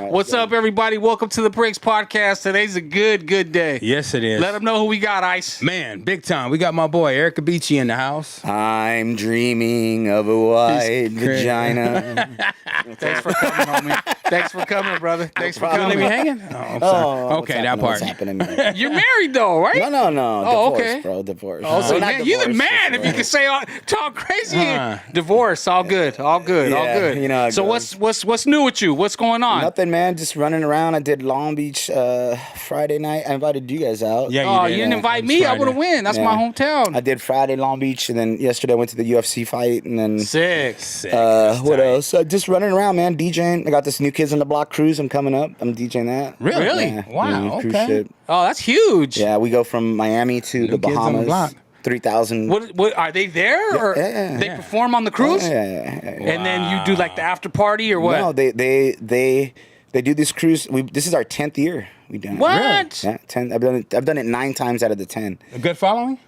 What's up, everybody? Welcome to the Breaks Podcast. Today's a good day. Yes, it is. Let them know who we got, Ice. Man, big time. We got my boy EricCubeechee in the house. I'm dreaming of a white vagina. Thanks for coming, homie. Thanks for coming, brother. Thanks for coming. Leave me hanging? Oh, I'm sorry. Okay, that part. What's happening, man? You're married, though, right? No. Oh, Divorce, okay. bro. Divorce. Oh, so not man, you're the divorce, man. If you can say talk crazy, divorce, all good, all good. You know how it so goes. what's new with you? What's going on? Nothing, man. Just running around. I did Long Beach Friday night. I invited you guys out. Yeah, you didn't invite me. I would have win. That's my hometown. I did Friday Long Beach, and then yesterday I went to the UFC fight, and then Sick. what else? Just running around, man. DJing. I got this New Kids on the Block cruise. I'm coming up. I'm DJing that. Really? Yeah, Wow, cruise okay. ship. Oh, that's huge. Yeah, we go from Miami to the Kids on the Bahamas. Block. 3,000. What are they there, or yeah. they perform on the cruise? Yeah. And then you do like the after party or what? No, they do this cruise. This is our 10th year. We done it. What? Really? Yeah, 10. I've done it 9 times out of the 10. A good following?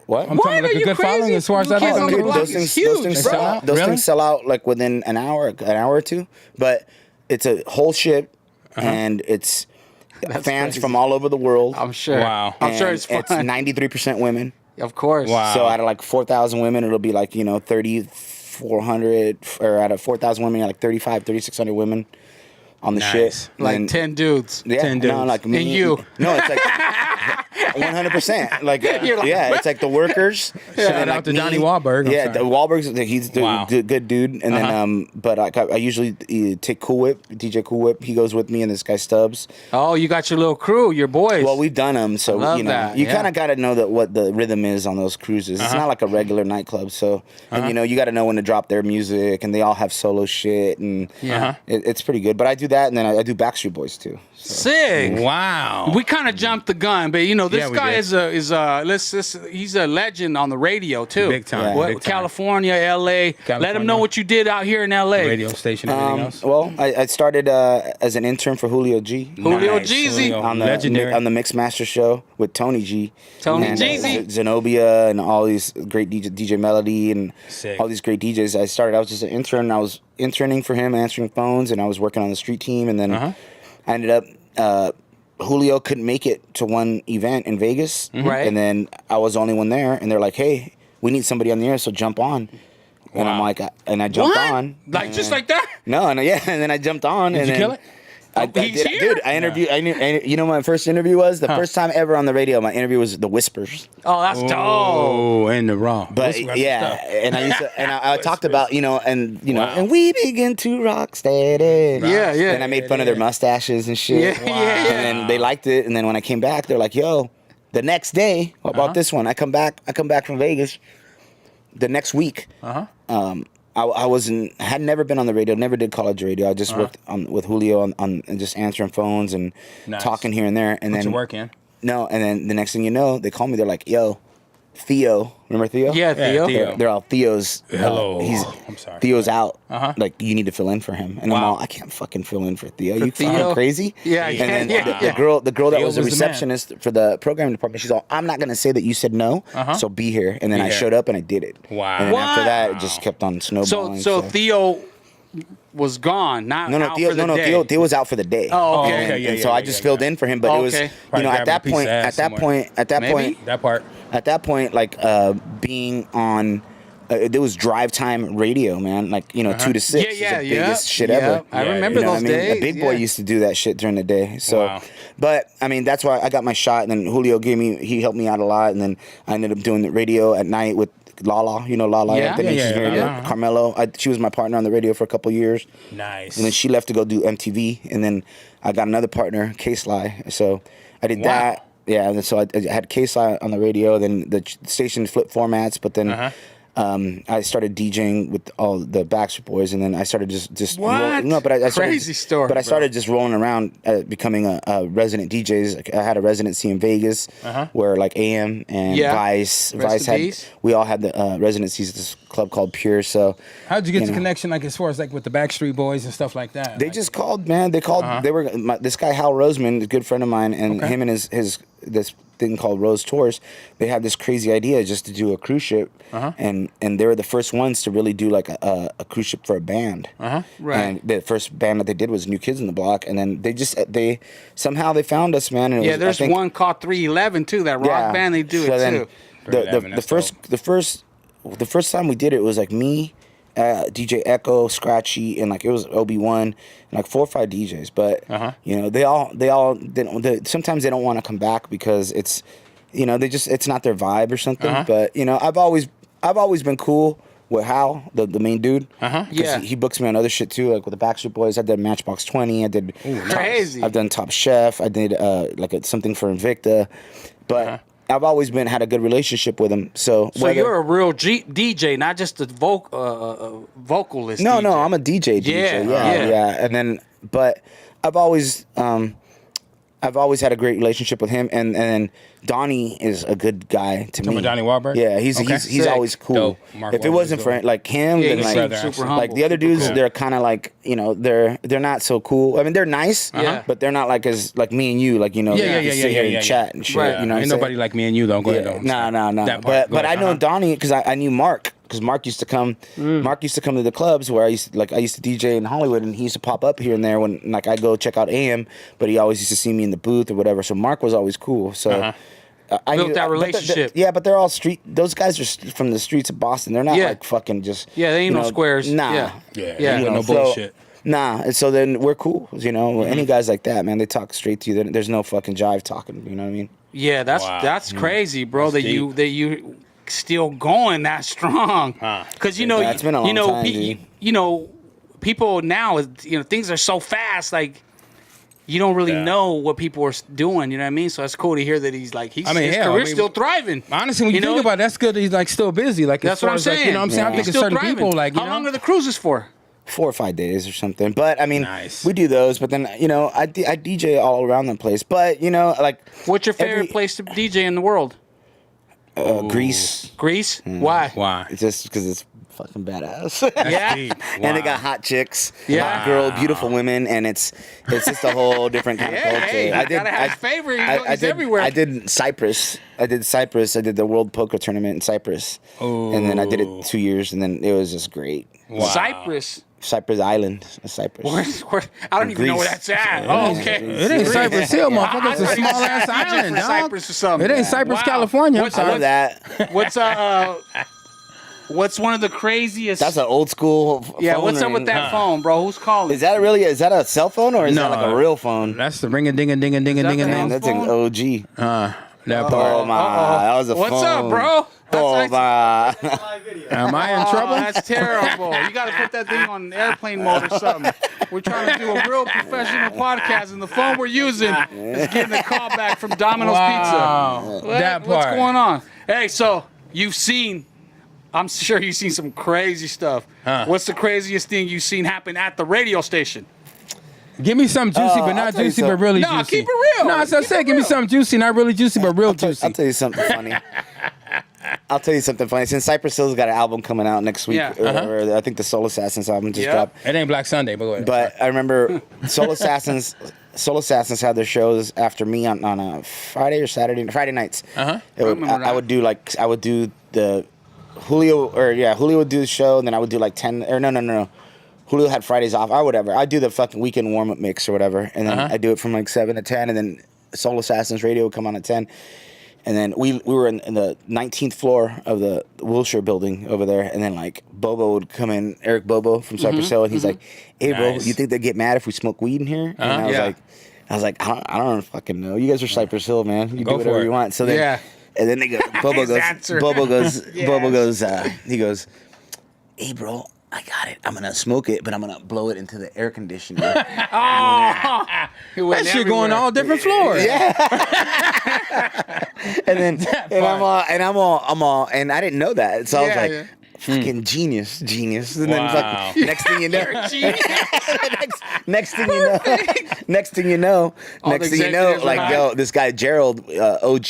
What? I'm What? talking like Are a you good crazy? following as far as that Kids on the goes. Block is huge, bro. Those Really? things sell out like within an hour or two. But it's a whole ship, and it's fans crazy. from all over the world. I'm sure. Wow. I'm sure And it's fun. It's 93% women. Of course. Wow. So out of like 4,000 women, it'll be like 3,400, or out of 4,000 women, like 3,600 women on the Nice. ship. Like And 10 dudes. Yeah, 10 no, dudes. like me. And you. No, it's like 100%. Like, You're like, yeah, what? it's like the workers. Shout out to Donnie Wahlberg. I'm Yeah, sorry. the Wahlberg's he's the Wow. good dude. And then but I usually take Cool Whip, DJ Cool Whip. He goes with me, and this guy Stubbs. Oh, you got your little crew, your boys. Well, we've done them, so Love you know that, you yeah. kind of got to know what the rhythm is on those cruises. It's not like a regular nightclub, so and you got to know when to drop their music, and they all have solo shit, and it's pretty good. But I do that, and then I do Backstreet Boys too. So. Sick. Wow. We kind of jumped the gun, but this Yeah, we guy did. he's a legend on the radio too. Big time. Yeah. What, Big time. California, LA. Let California. him know what you did out here in LA. Radio station and everything else. Well, I started as an intern for Julio G. Julio Nice. Jeezy. Julio. on the Legendary. on the Mix Master show with Tony G. Tony and, Jeezy. Zenobia, and all these great DJ Melody, and Sick. all these great DJs. I was just an intern. I was interning for him, answering phones, and I was working on the street team. And then I ended up. Julio couldn't make it to one event in Vegas, Right. and then I was the only one there. And they're like, "Hey, we need somebody on the air, so jump on." And I'm Wow. like, I jumped What? on, Like just and- like that? No, and then I jumped on. Did and you then, kill it? I He's did, here? dude. I interviewed. You know, what my first interview was the first time ever on the radio. My interview was the Whispers. Oh, that's dope. Oh, and the raw. But That's some yeah, stuff. and I used to, and I talked about and we begin to rock steady. Yeah, yeah. And I made fun of their mustaches and shit. Yeah, yeah. And then they liked it. And then when I came back, they're like, "Yo, the next day, what about this one?" I come back from Vegas. The next week, I had never been on the radio, never did college radio. I just worked with Julio on and just answering phones and Nice. talking here and there. And Put then your work in. No, and then the next thing you know, they call me. They're like, "Yo, Theo, remember Theo? Yeah, Theo. Theo. They're all Theo's. Hello. I'm sorry. Theo's out. Like you need to fill in for him, and I'm Wow. all, I can't fucking fill in for Theo. For You Theo? fucking crazy? Yeah, And yeah, then yeah, the yeah. girl that Theo was a was the man. receptionist for the programming department, she's all, "I'm not gonna say that you said no, so be here." And then Be I here. showed up and I did it. Wow. And then after What? that, it just kept on snowballing. So Theo was gone, not out for the day. Theo was out for the day. Oh, okay. okay, And yeah, so I just filled in for him, but it was, Okay. Probably at grabbing a that piece point, of ass somewhere. Maybe? That part. at that point, like being on, there was drive time radio, man. Like 2 to 6, Yeah, is yeah, the yeah. biggest shit Yeah. ever. I Yeah, remember You know those what I mean? days. A big boy yeah. used to do that shit during the day. So, Wow. but I mean, that's why I got my shot. And then Julio he helped me out a lot. And then I ended up doing the radio at night with Lala. You know Lala? Yeah. Anthony, Yeah, she's yeah, married yeah. to Carmelo. She was my partner on the radio for a couple years. Nice. And then she left to go do MTV, and then I got another partner, K-Sly. So I did Wow. that. Yeah, and so I had K-Sly on the radio. Then the station flipped formats, but then I started DJing with all the Backstreet Boys, and then I started just What? no, but I started, Crazy story, But I bro. started just rolling around, becoming a resident DJ. I had a residency in Vegas, where like AM and Yeah. Vice Rest in had. peace. We all had the residencies at this club called Pure. So how'd you get the know. connection, like as far as like with the Backstreet Boys and stuff like that? They Like, just called, man. They called. They were this guy Hal Roseman, a good friend of mine, and him and his this thing called Rose Tours. They had this crazy idea just to do a cruise ship, and they were the first ones to really do like a cruise ship for a band. Right. And the first band that they did was New Kids on the Block, and then they somehow they found us, man. And it was, there's I think, one called 311 too. That rock band, they do so it then too. The first time we did it was like me, DJ Echo, Scratchy, and like it was Obi-Wan, and like 4 or 5 DJs. But you know, they all sometimes they don't want to come back because it's, you know, it's not their vibe or something. But you know, I've always been cool with Hal, the main dude. Yeah. He books me on other shit too, like with the Backstreet Boys. I did Matchbox 20. I did crazy. I've done Top Chef. I did something for Invicta, but. I've always had a good relationship with him. So you're a real DJ, not just a vocalist. No, DJ. no, I'm a DJ. Yeah. And then, but I've always had a great relationship with him, and then Donnie is a good guy to me. Donnie Wahlberg? Yeah, he's always cool. Dope. Mark If it wasn't for like him, then he's like super like humble. the other dudes, they're kind of like, you know, they're not so cool. I mean, they're nice, but they're not like as like me and you, like, you know, sit here and chat and shit. Right. You know, Ain't nobody like me and you though. Go ahead. No. But I know Donnie because I knew Mark. Because Mark used to come, to the clubs where I used to DJ in Hollywood, and he used to pop up here and there when like I go check out AM, but he always used to see me in the booth or whatever. So Mark was always cool. So I Built knew that relationship. but they're all street. Those guys are from the streets of Boston. They're not like fucking just. Yeah, they ain't no squares. Nah. Yeah. No bullshit. Nah, and so then we're cool. You know, any guys like that, man, they talk straight to you. There's no fucking jive talking. You know what I mean? Yeah, that's crazy, bro. That you still going that strong. Because you know, it's been a long time, dude. you know, people now, you know, things are so fast. Like you don't really know what people are doing. You know what I mean? So it's cool to hear that his career's still thriving. Honestly, when you think about it, that's good that he's like still busy. Like that's what I'm saying. Like, you know what I'm saying? I'm thinking certain people like. How long are the cruises for? 4 or 5 days or something. But I mean, we do those. But then, you know, I DJ all around the place. But you know, like, what's your favorite place to DJ in the world? Greece. Greece? Why? It's just because it's fucking badass. And they got hot chicks, hot girl, beautiful women, and it's just a whole different kind of culture. Hey, gotta have a favorite. He's everywhere. I did Cyprus. I did the World Poker Tournament in Cyprus. And then I did it 2 years, and then it was just great. Cyprus Island, Cyprus. Where, I don't even know where that's at. Oh, okay. It ain't Cypress Hill, motherfucker. It's a small ass island, dog. Cyprus or something. It ain't Cypress, California. I love that. What's one of the craziest? That's an old school phone what's up ring. with that phone, bro? Who's calling? Is that a cell phone or is that like a real phone? That's the ring-a-ding-a-ding-a-ding-a-ding. That's an OG. That part. Oh my, that was a phone. What's up, bro? Oh my. Am I in trouble? That's terrible. You got to put that thing on airplane mode or something. We're trying to do a real professional podcast, and the phone we're using is getting a call back from Domino's Pizza. What's going on? Hey, so I'm sure you've seen some crazy stuff. What's the craziest thing you've seen happen at the radio station? Give me something juicy, but not juicy, but really juicy. No, keep it real. No, as I said, give me something juicy, not really juicy, but real juicy. I'll tell you something funny. Since Cypress Hill's got an album coming out next week, or I think the Soul Assassins album just dropped. It ain't Black Sunday, but go ahead. But I remember Soul Assassins had their shows after me on a Friday or Friday nights. I would do the Julio would do the show, and then I would do like 10 or no. Julio had Fridays off or whatever. I do the fucking weekend warm-up mix or whatever, and then I do it from like 7 to 10, and then Soul Assassins Radio would come on at 10. And then we were in the 19th floor of the Wilshire building over there, and then like Bobo would come in, Eric Bobo from Cypress Hill, and he's like, "Hey, bro, you think they get mad if we smoke weed in here?" And I was like, I don't fucking know. You guys are Cypress Hill, man. You do whatever you want. So then, and then they go, Bobo goes, he goes, "Hey, bro, I got it. I'm gonna smoke it, but I'm gonna blow it into the air conditioner." That shit going all different floors. and I didn't know that, so I was like, fucking genius. And then fucking, next thing you know, next thing you know, like yo, this guy Gerald, OG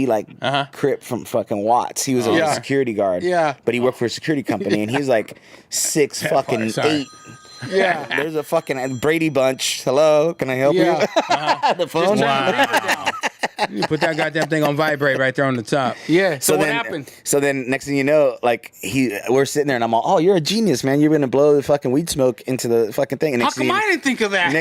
like Crip from fucking Watts. He was a security guard. But he worked for a security company, and he's like 6'8". Yeah. There's a fucking Brady Bunch. Hello, can I help you? The phone. You put that goddamn thing on vibrate right there on the top. Yeah. So what then, happened? So then next thing you know, like we're sitting there and I'm all, oh, you're a genius, man. You're gonna blow the fucking weed smoke into the fucking thing. And How come I didn't think of that?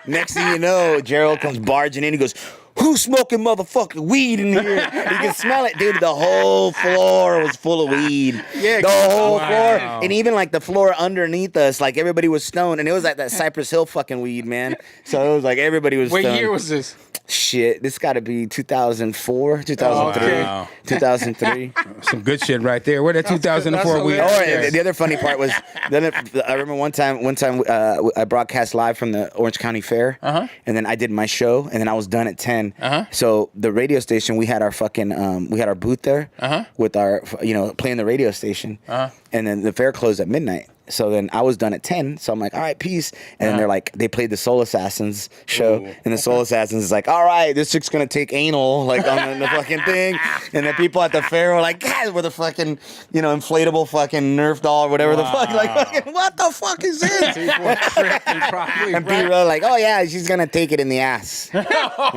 Next thing you know, Gerald comes barging in. He goes, who's smoking motherfucking weed in here? You can smell it, dude. The whole floor was full of weed. Yeah, the whole wow. floor, and even like the floor underneath us, like everybody was stoned, and it was like that Cypress Hill fucking weed, man. So it was like everybody was. What stoned. year was this? Shit, this got to be 2004, 2003, Wow. 2003. Some good shit right there. Where that 2004 weed? hilarious. Oh, Yes. and the other funny part was, I remember one time I broadcast live from the Orange County Fair, and then I did my show, and then I was done at 10. So the radio station, we had our fucking, we had our booth there with our, playing the radio station, and then the fair closed at midnight. So then I was done at 10. So I'm like, all right, peace. And then they're like, they played the Soul Assassins show. And the Soul Assassins is like, all right, this chick's going to take anal, like on the fucking thing. And the people at the fair were like, guys, we're the fucking, inflatable fucking Nerf doll or whatever the fuck. Like, fucking, what the fuck is this? People were tripping probably. And people were like, oh, yeah, she's going to take it in the ass. Or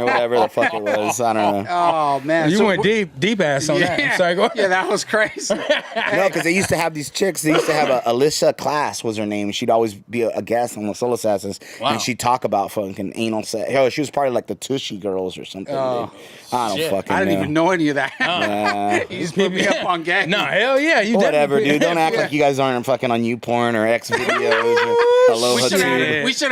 whatever the fuck it was. I don't know. Oh, man. You So went deep ass on that. Yeah, Sorry, go yeah, that was crazy. No, because they used to have these chicks. They used to have Alicia Class was her name. She'd always be a guest on the Soul Assassins, and she'd talk about fucking anal sex. Hell, she was part of like the Tushy Girls or something. Oh, dude. I don't fucking know. I didn't even know any of that. You just put me up on game. No, hell yeah. You Whatever, definitely- dude. Don't act like you guys aren't fucking on YouPorn or X videos or Hello We should Tube.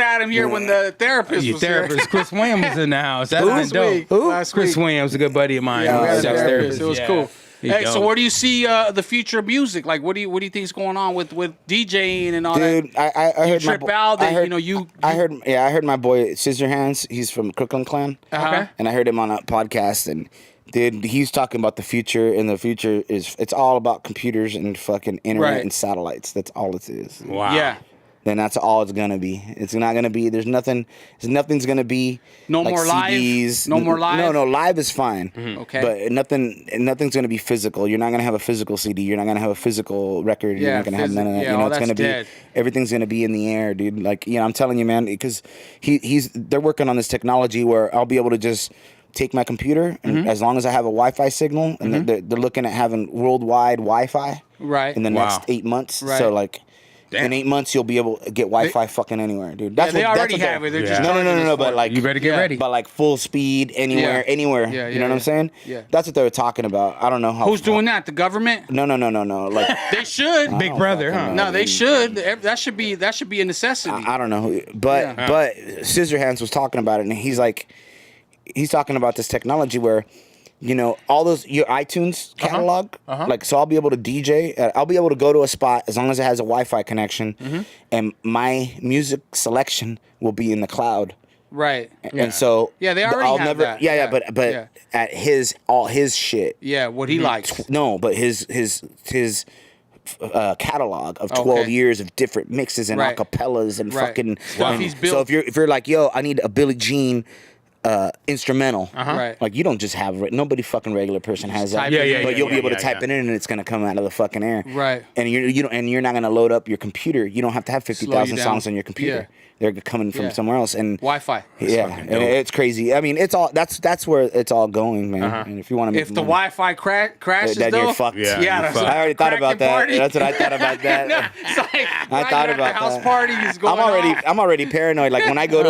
have had him here when the therapist Your was therapist, Chris Williams, was in the house. That's been Last dope. week. Who? Last Chris week. Williams, a good buddy of mine. Yeah, we had a Sex therapist. It was Yeah. cool. He's Hey, so dope. where do you see the future of music? Like, what do you think is going on with DJing and all Dude, that? I heard You trip out that, I heard my boy Scissorhands. He's from Crooklyn Clan. Okay. And I heard him on a podcast, and dude, he's talking about the future, and the future it's all about computers and fucking internet Right. and satellites. That's all it is. Wow. Yeah. Then that's all it's gonna be. It's not gonna be. Nothing's gonna be. No like more live? CDs. No more live? No, live is fine. Okay. But nothing's gonna be physical. You're not gonna have a physical CD. You're not gonna have a physical record. You're Yeah, not gonna have none of that. yeah, all It's that's gonna dead. be. Everything's gonna be in the air, dude. Like, I'm telling you, man, because they're working on this technology where I'll be able to just take my computer, and as long as I have a Wi-Fi signal, and they're looking at having worldwide Wi-Fi Right. in the next 8 months. Right. So like. Damn. In 8 months, you'll be able to get Wi-Fi fucking anywhere, dude. Yeah, they already have it. They're just No, charging us but for it. like You better get ready. But like full speed, anywhere. Yeah, You know yeah, what I'm saying? yeah. That's what they were talking about. I don't know how. Who's doing that? The government? No. Like They should. Big brother, huh? No, they should. That should be a necessity. I don't know, but Scissorhands was talking about it, and he's talking about this technology where. All those your iTunes catalog, like so I'll be able to DJ. I'll be able to go to a spot as long as it has a Wi-Fi connection, and my music selection will be in the cloud. Right. And so Yeah, they already I'll have never. that. Yeah, Yeah. but Yeah. at all his shit. Yeah, what he likes. No, but his catalog of 12 Okay. years of different mixes and Right. acapellas and Right. fucking Stuff he's built. So if you're like, yo, I need a Billie Jean instrumental. Right. Like you don't just have nobody fucking regular person has that. type it in. But you'll be able to yeah, type yeah. it in and it's gonna come out of the fucking air. Right. And you're not gonna load up your computer. You don't have to have 50,000 down. songs on your computer. They're coming from Yeah. somewhere else. And Wi-Fi. yeah, and it's crazy. I mean, it's all that's where it's all going, man. And if you want to, If the Wi-Fi crashes, then though, you're fucked. Yeah, that's you're a I already thought about cracking that. party. That's what I thought about that. No, it's like I thought right about after house that. party is going I'm already paranoid. Like when I go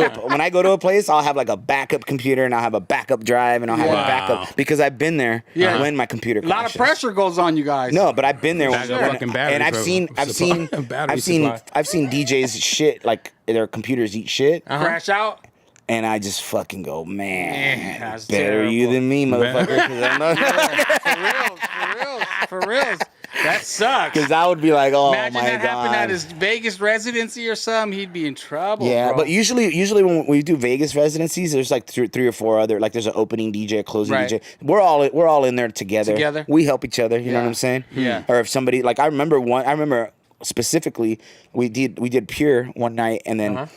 to a place, I'll have like a backup computer and I'll have a backup drive and I'll have a Wow. backup because I've been there when my computer A lot of crashes. pressure goes on you guys. No, but I've been there Backup fucking battery and I've for- seen battery supply. I've seen DJs shit like their computers eat shit. Crash out. And I just fucking go, man, that's better you terrible. than me, motherfucker. Because I'm not. For reals. That sucks. Because I would be like, oh Imagine my that happened at god. his Vegas residency or something. He'd be in trouble. Yeah, bro. but usually when we do Vegas residencies, there's like three or four other, like there's an opening DJ, a closing Right. DJ. We're all in there together. Together? We help each other. You know Yeah. what I'm saying? Yeah. Or if somebody like I remember specifically we did Pure one night, and then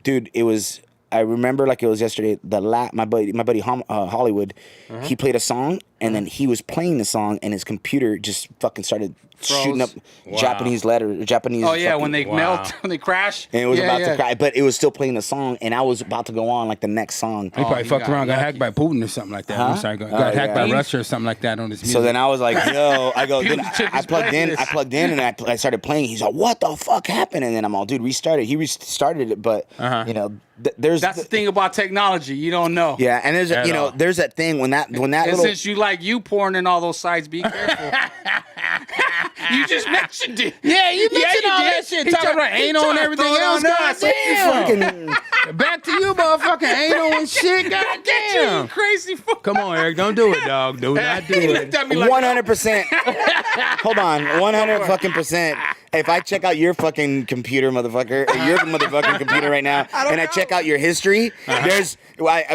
dude, it was. I remember like it was yesterday. My buddy Hollywood, he played a song, and then he was playing the song, and his computer just fucking started shooting up Japanese Japanese. Oh yeah, fucking, when they melt, when they crash, and it was about to crash, but it was still playing the song, and I was about to go on like the next song. He probably fucked around, got hacked by Putin or something like that. I'm sorry, got hacked by Russia or something like that on his music. So then I was like, yo, I go, then I plugged in, and I started playing. He's like, what the fuck happened? And then I'm all, dude, restart it. He restarted it, but you know, that's the thing about technology, you don't know. Yeah, and there's there's that thing when that and since you like porn in all those sites, be careful. You just mentioned it. Yeah, you mentioned all that shit. Talking about anal and everything else. Goddamn. Back to you, motherfucking anal and shit. Goddamn. Crazy fuck. Come on, Eric. Don't do it, dog. Do not do it. 100%. Hold on. 100% If I check out your fucking computer, motherfucker, your motherfucking computer right now, and I check out your history, there's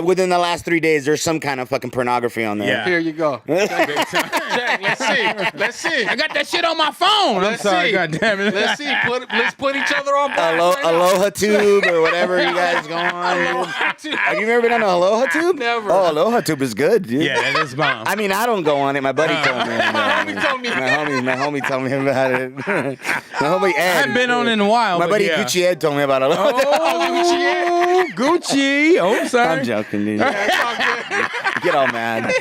within the last 3 days, there's some kind of fucking pornography on there. Yeah. Here you go. Check. Let's see. I got that shit on my phone. I'm sorry. God damn it. Let's see. Let's put each other on blast. Aloha Tube or whatever you guys go on. Have you ever been on Aloha Tube? Never. Oh, Aloha Tube is good, dude. Yeah, that is bomb. I mean, I don't go on it. My buddy told me. My homie told me about it. My homie Ed. I haven't been on it in a while. My buddy Cubeechee Ed told me about it. Oh, Gucci. Oh, sorry. I'm joking, dude. Yeah, it's all good. Get all mad.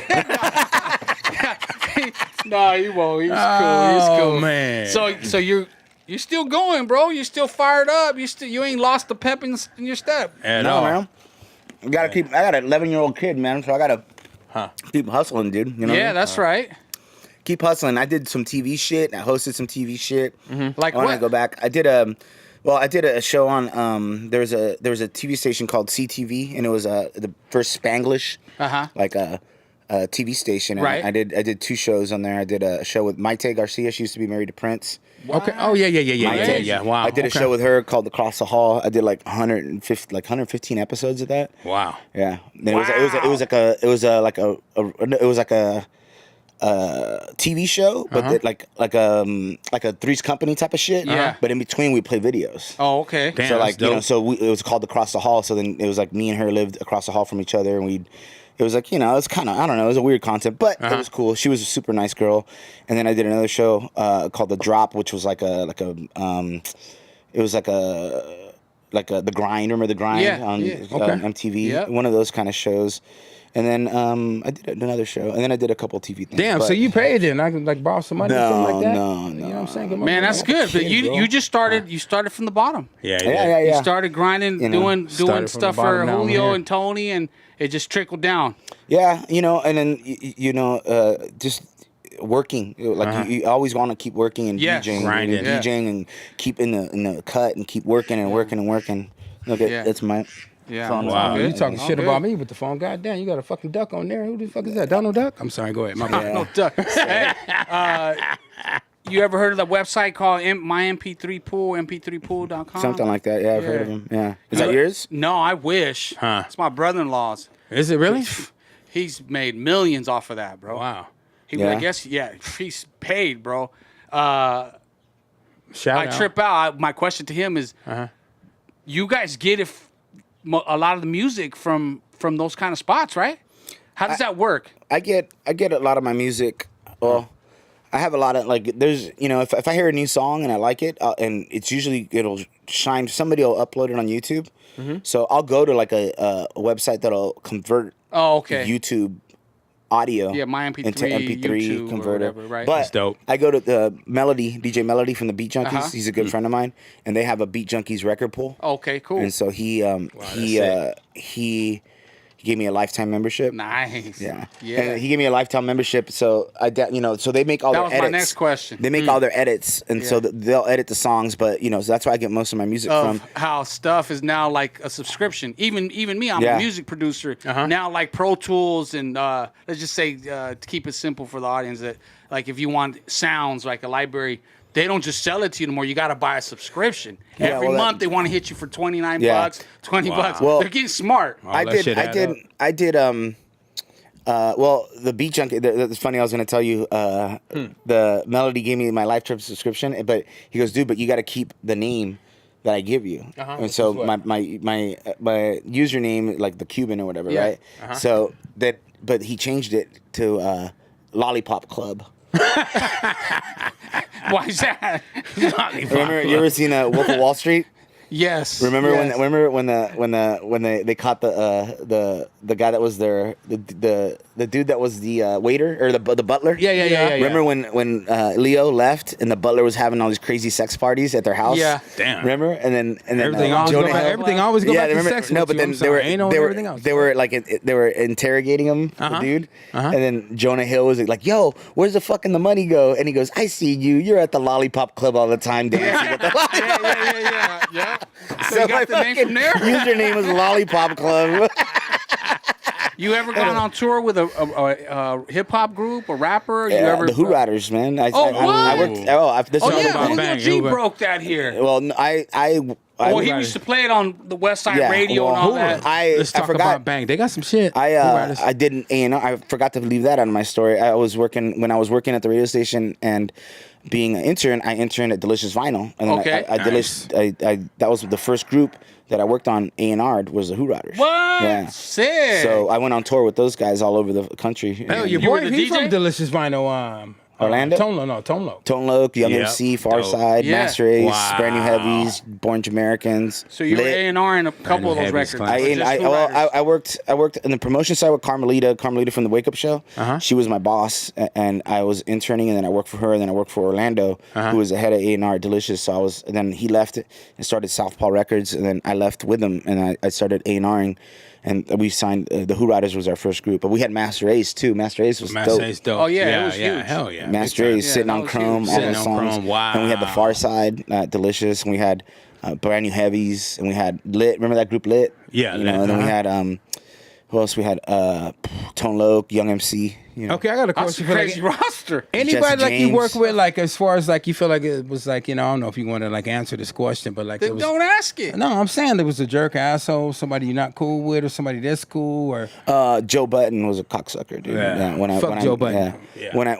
No, he won't. He's cool. Oh, man. So you're still going, bro. You're still fired up. You ain't lost the pep in your step. At No, all. man. I got an 11-year-old kid, man, so I gotta keep hustling, dude. You know? Yeah, that's right. Keep hustling. I did some TV shit. I hosted some TV shit. Like I want to what? go back. I did a show on there was a TV station called CTV, and it was the first Spanglish like a TV station. And Right. I did 2 shows on there. I did a show with Maite Garcia. She used to be married to Prince. Okay. Oh, yeah. Wow. I did a show with her called Across the Hall. I did like 115 episodes of that. Wow. Yeah. And it was like a TV show, but like a Three's Company type of shit. Yeah. But in between, we play videos. Oh, okay. Damn, So like that's dope. it was called Across the Hall. So then it was like me and her lived across the hall from each other, and it was like, it was kind of, I don't know, it was a weird concept, but it was cool. She was a super nice girl. And then I did another show called The Drop, which was like a The Grind. Remember The Grind on MTV? Yep. One of those kind of shows. And then I did another show, and then I did a couple TV things. Damn, but so you paid then? I can like borrow some money or something like that? No. You know what I'm saying? Man, that's good. But you just started. You started from the bottom. Yeah. You started grinding, doing Started from stuff the for bottom, now I'm Julio here. and Tony, and it just trickled down. Yeah, and then just working. Like you always want to keep working and Yes. DJing, Grinding. and DJing, and keep in the cut and keep working and working and working. Look, that's my. Yeah. phone. Wow, Good. you talking All shit good. about me with the phone. God damn, you got a fucking duck on there. Who the fuck is that? Donald Duck? I'm sorry, go ahead. My bad. No duck. Hey, you ever heard of the website called MyMP3Pool, mp3pool.com? Something like that. Yeah, I've heard of him. Yeah, is that yours? No, I wish. Huh. It's my brother-in-law's. Is it really? He's made millions off of that, bro. Wow. I guess, he's paid, bro. Shout I out. trip out. My question to him is, you guys get a lot of the music from those kind of spots, right? How does that work? I get a lot of my music. Well, I have a lot of like. There's if I hear a new song and I like it, and it'll shine. Somebody will upload it on YouTube. So I'll go to like a website that'll convert YouTube audio Yeah, my MP3, into MP3 YouTube or converter. whatever, right? But That's dope. I go to the DJ Melody from the Beat Junkies. He's a good friend of mine, and they have a Beat Junkies record pool. Okay, cool. And so he gave me a lifetime membership. Nice. Yeah. Yeah. And he gave me a lifetime membership, so so they make all That their was edits. my next question. They make all their edits, and so they'll edit the songs, but so that's where I get most of my music Of from. how stuff is now like a subscription. Even me, I'm Yeah. a music producer. Now like Pro Tools and let's just say to keep it simple for the audience that like if you want sounds like a library, they don't just sell it to you anymore. You got to buy a subscription. Yeah, Every well, month they want to hit you for $29, Yeah. $20. Well, they're getting smart. I that shit add up. did the Beat Junkie. It's funny. I was going to tell you the Melody gave me my lifetime subscription, but he goes, dude, but you got to keep the name that I give you. And so my username, like the Cuban or whatever, right? So but he changed it to Lollipop Club. Why is that? Remember, you ever seen Wolf of Wall Street? Yes. Remember yes. when they caught the guy that was there, the dude that was the waiter or the butler? Yeah. Remember when Leo left and the butler was having all these crazy sex parties at their house? Yeah. Damn. Remember? And then Everything always Jonah go back. Hill- Everything always go back to remember- sex. No, with but you. then I'm sorry. Anal and everything else. they were interrogating him, the dude, and then Jonah Hill was like, "Yo, where's the fucking the money go?" And he goes, "I see you. You're at the lollipop club all the time dancing with the lollipop." Yeah. So you got the name from there? Username was Lollipop Club. You ever gone on tour with a hip hop group, a rapper? You ever the Hood Riders, man. I worked. This Oh is- yeah, about Julio Bang, G Uber. broke that here. Well, Well, he used to play it on the West Side Radio and all that. Let's talk forgot. about Bang. They got some shit. I didn't, I forgot to leave that out of my story. When I was working at the radio station and being an intern, I interned at Delicious Vinyl, and then Okay. that was the first group that I worked on. A&R was the Hood Riders. What? Yeah. Sick. So I went on tour with those guys all over the country. Hell, your You were boy, the he's DJ? from Delicious Vinyl. Orlando? Tone Tone Loc, Young Yep. MC, Dope. Farside, Yeah. Master Ace, Wow. Brand New Heavies, Born Jamaicans. So you were Lit. A&R in a couple of those Heavy's records. fine. or just Hood Riders? I worked in the promotion side with Carmelita from the Wake Up Show. She was my boss, and I was interning, and then I worked for her, and then I worked for Orlando, who was the head of A&R Delicious. So and then he left it and started Southpaw Records, and then I left with him, and I started A&Ring. And we signed, the Hood Riders was our first group, but we had Master Ace too. Master Ace was dope. Ace dope. Oh, yeah, it was huge. Hell yeah. Master Ace, Yeah, Sitting that on was Chrome, huge. all Sitting those on songs. Chrome, wow. And we had the Far Side, Delicious, and we had Brand New Heavies, and we had Lit. Remember that group Lit? Yeah, you Lit, know. And then we had who else? We had Tone Loc, Young MC. You know. Okay, I got a That's a question for crazy roster. anybody Jesse like you James. work with, like as far as like you feel like it was like, I don't know if you want to like answer this question, but like Then it was. don't ask it. No, I'm saying there was a jerk asshole, somebody you're not cool with, or somebody that's cool, or Joe Button was a cocksucker, dude. Yeah. Fuck when Joe Button. Yeah. Yeah. When I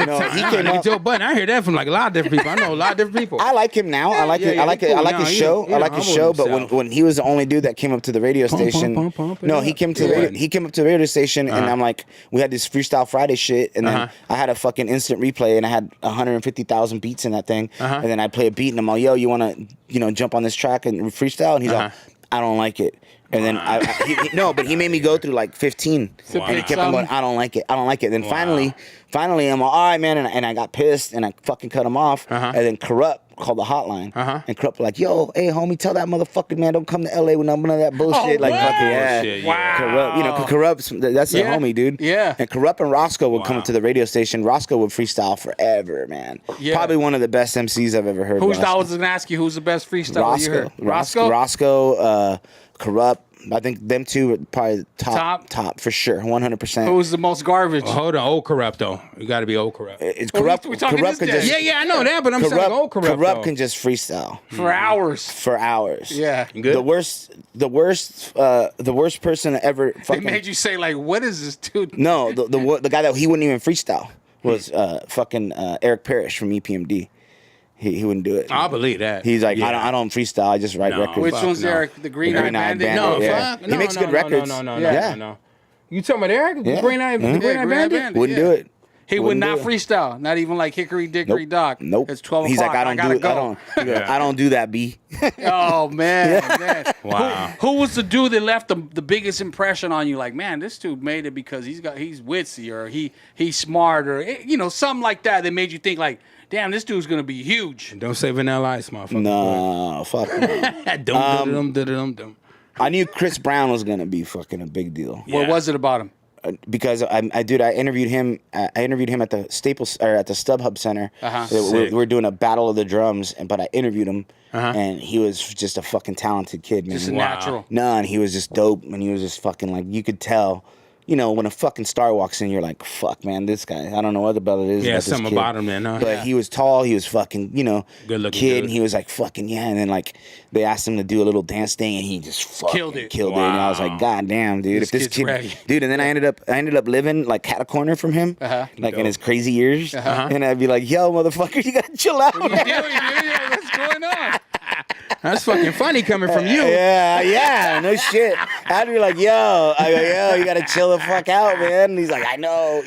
no, he came up. Joe Button. I hear that from like a lot of different people. I know a lot of different people. I like him now. I like Yeah, it. yeah, I like he it. I cool. like No, his he- show. he I like don't his humble show. But himself. when he was the only dude that came up to the radio station, pump it no, up. he came to the Yeah. radio, he came up to the radio station, and I'm like, we had this Freestyle Friday shit, and then I had a fucking instant replay, and I had 150,000 beats in that thing, and then I'd play a beat, and I'm like, yo, you want to jump on this track and freestyle? And he's like, I don't like it. And then but he made me go through like 15. And he kept on going, I don't like it. Then finally, I'm like, all right, man. And I got pissed and I fucking cut him off. And then Corrupt called the hotline. And Corrupt like, yo, hey, homie, tell that motherfucker, man, don't come to LA with none of that bullshit. Like, fucking, yeah. Bullshit, Wow. Corrupt, 'cause Corrupt's, that's a Yeah. homie, dude. Yeah. And Corrupt and Roscoe would come up to the radio station. Roscoe would freestyle forever, man. Yeah. Probably one of the best MCs I've ever heard. I was Roscoe. going to ask you who's the best freestyler you heard. Roscoe? Roscoe, Corrupt. I think them two are probably Top? top for sure, 100%. Who's the most garbage? Hold on, old Corrupt though. You got to be old Corrupt. It's Oh, Corrupt. we talking Corrupt this can day. just Yeah, I know that, but I'm saying old Corrupt. Corrupt though. can just freestyle For hours. for hours. Yeah. Good. The worst person to ever They fucking made you say, like, what is this dude? no the guy that he wouldn't even freestyle was fucking Eric Parrish from EPMD. He wouldn't do it. I believe that. He's like, Yeah. I don't freestyle. I just write No. records. Which Fuck one's no. Eric? The Green The Eye Green Eye Bandit? Bandit. No, Yeah. fuck. He No, makes no, good no, records. No. Yeah. You talking about Eric? Yeah. Green Eye, Mhm. Green Eye Green Eye Bandit? Bandit. Wouldn't Yeah. do it. He would Wouldn't not do it. freestyle. Not even like Hickory Dickory Dock. Nope. It's 12 He's o'clock. like, I gotta go. don't. I don't do that, B. Oh, man. man. Wow. Who was the dude that left the biggest impression on you? Like, man, this dude made it because he's witsy or he's smart or, something like that that made you think, like, damn, this dude's going to be huge. Don't say Vanilla Ice, motherfucker. No, fuck. No. Dum. I knew Chris Brown was gonna be fucking a big deal. What was it about him? Because I interviewed him. I interviewed him at the Staples or at the StubHub Center. Sick. We're doing a battle of the drums, but I interviewed him, and he was just a fucking talented kid, man. Just a natural. No, and he was just dope, and he was just fucking like you could tell. When a fucking star walks in, you're like, fuck, man, this guy. I don't know what about it is. Yeah, about this something kid. about him, man. Huh? But he was tall. He was fucking, Good-looking kid, dude. and he was like, fucking yeah. And then like they asked him to do a little dance thing, and he just fucking Killed it. And I was Wow. like, god damn, dude, This if this kid's kid, ready. dude. And then I ended up living like cat a corner from him, like in his crazy years, and I'd be like, yo, motherfucker, you gotta chill out. What's going on? That's fucking funny coming from you. Yeah, no shit. I'd be like, yo, you gotta chill the fuck out, man. And he's like, I know, all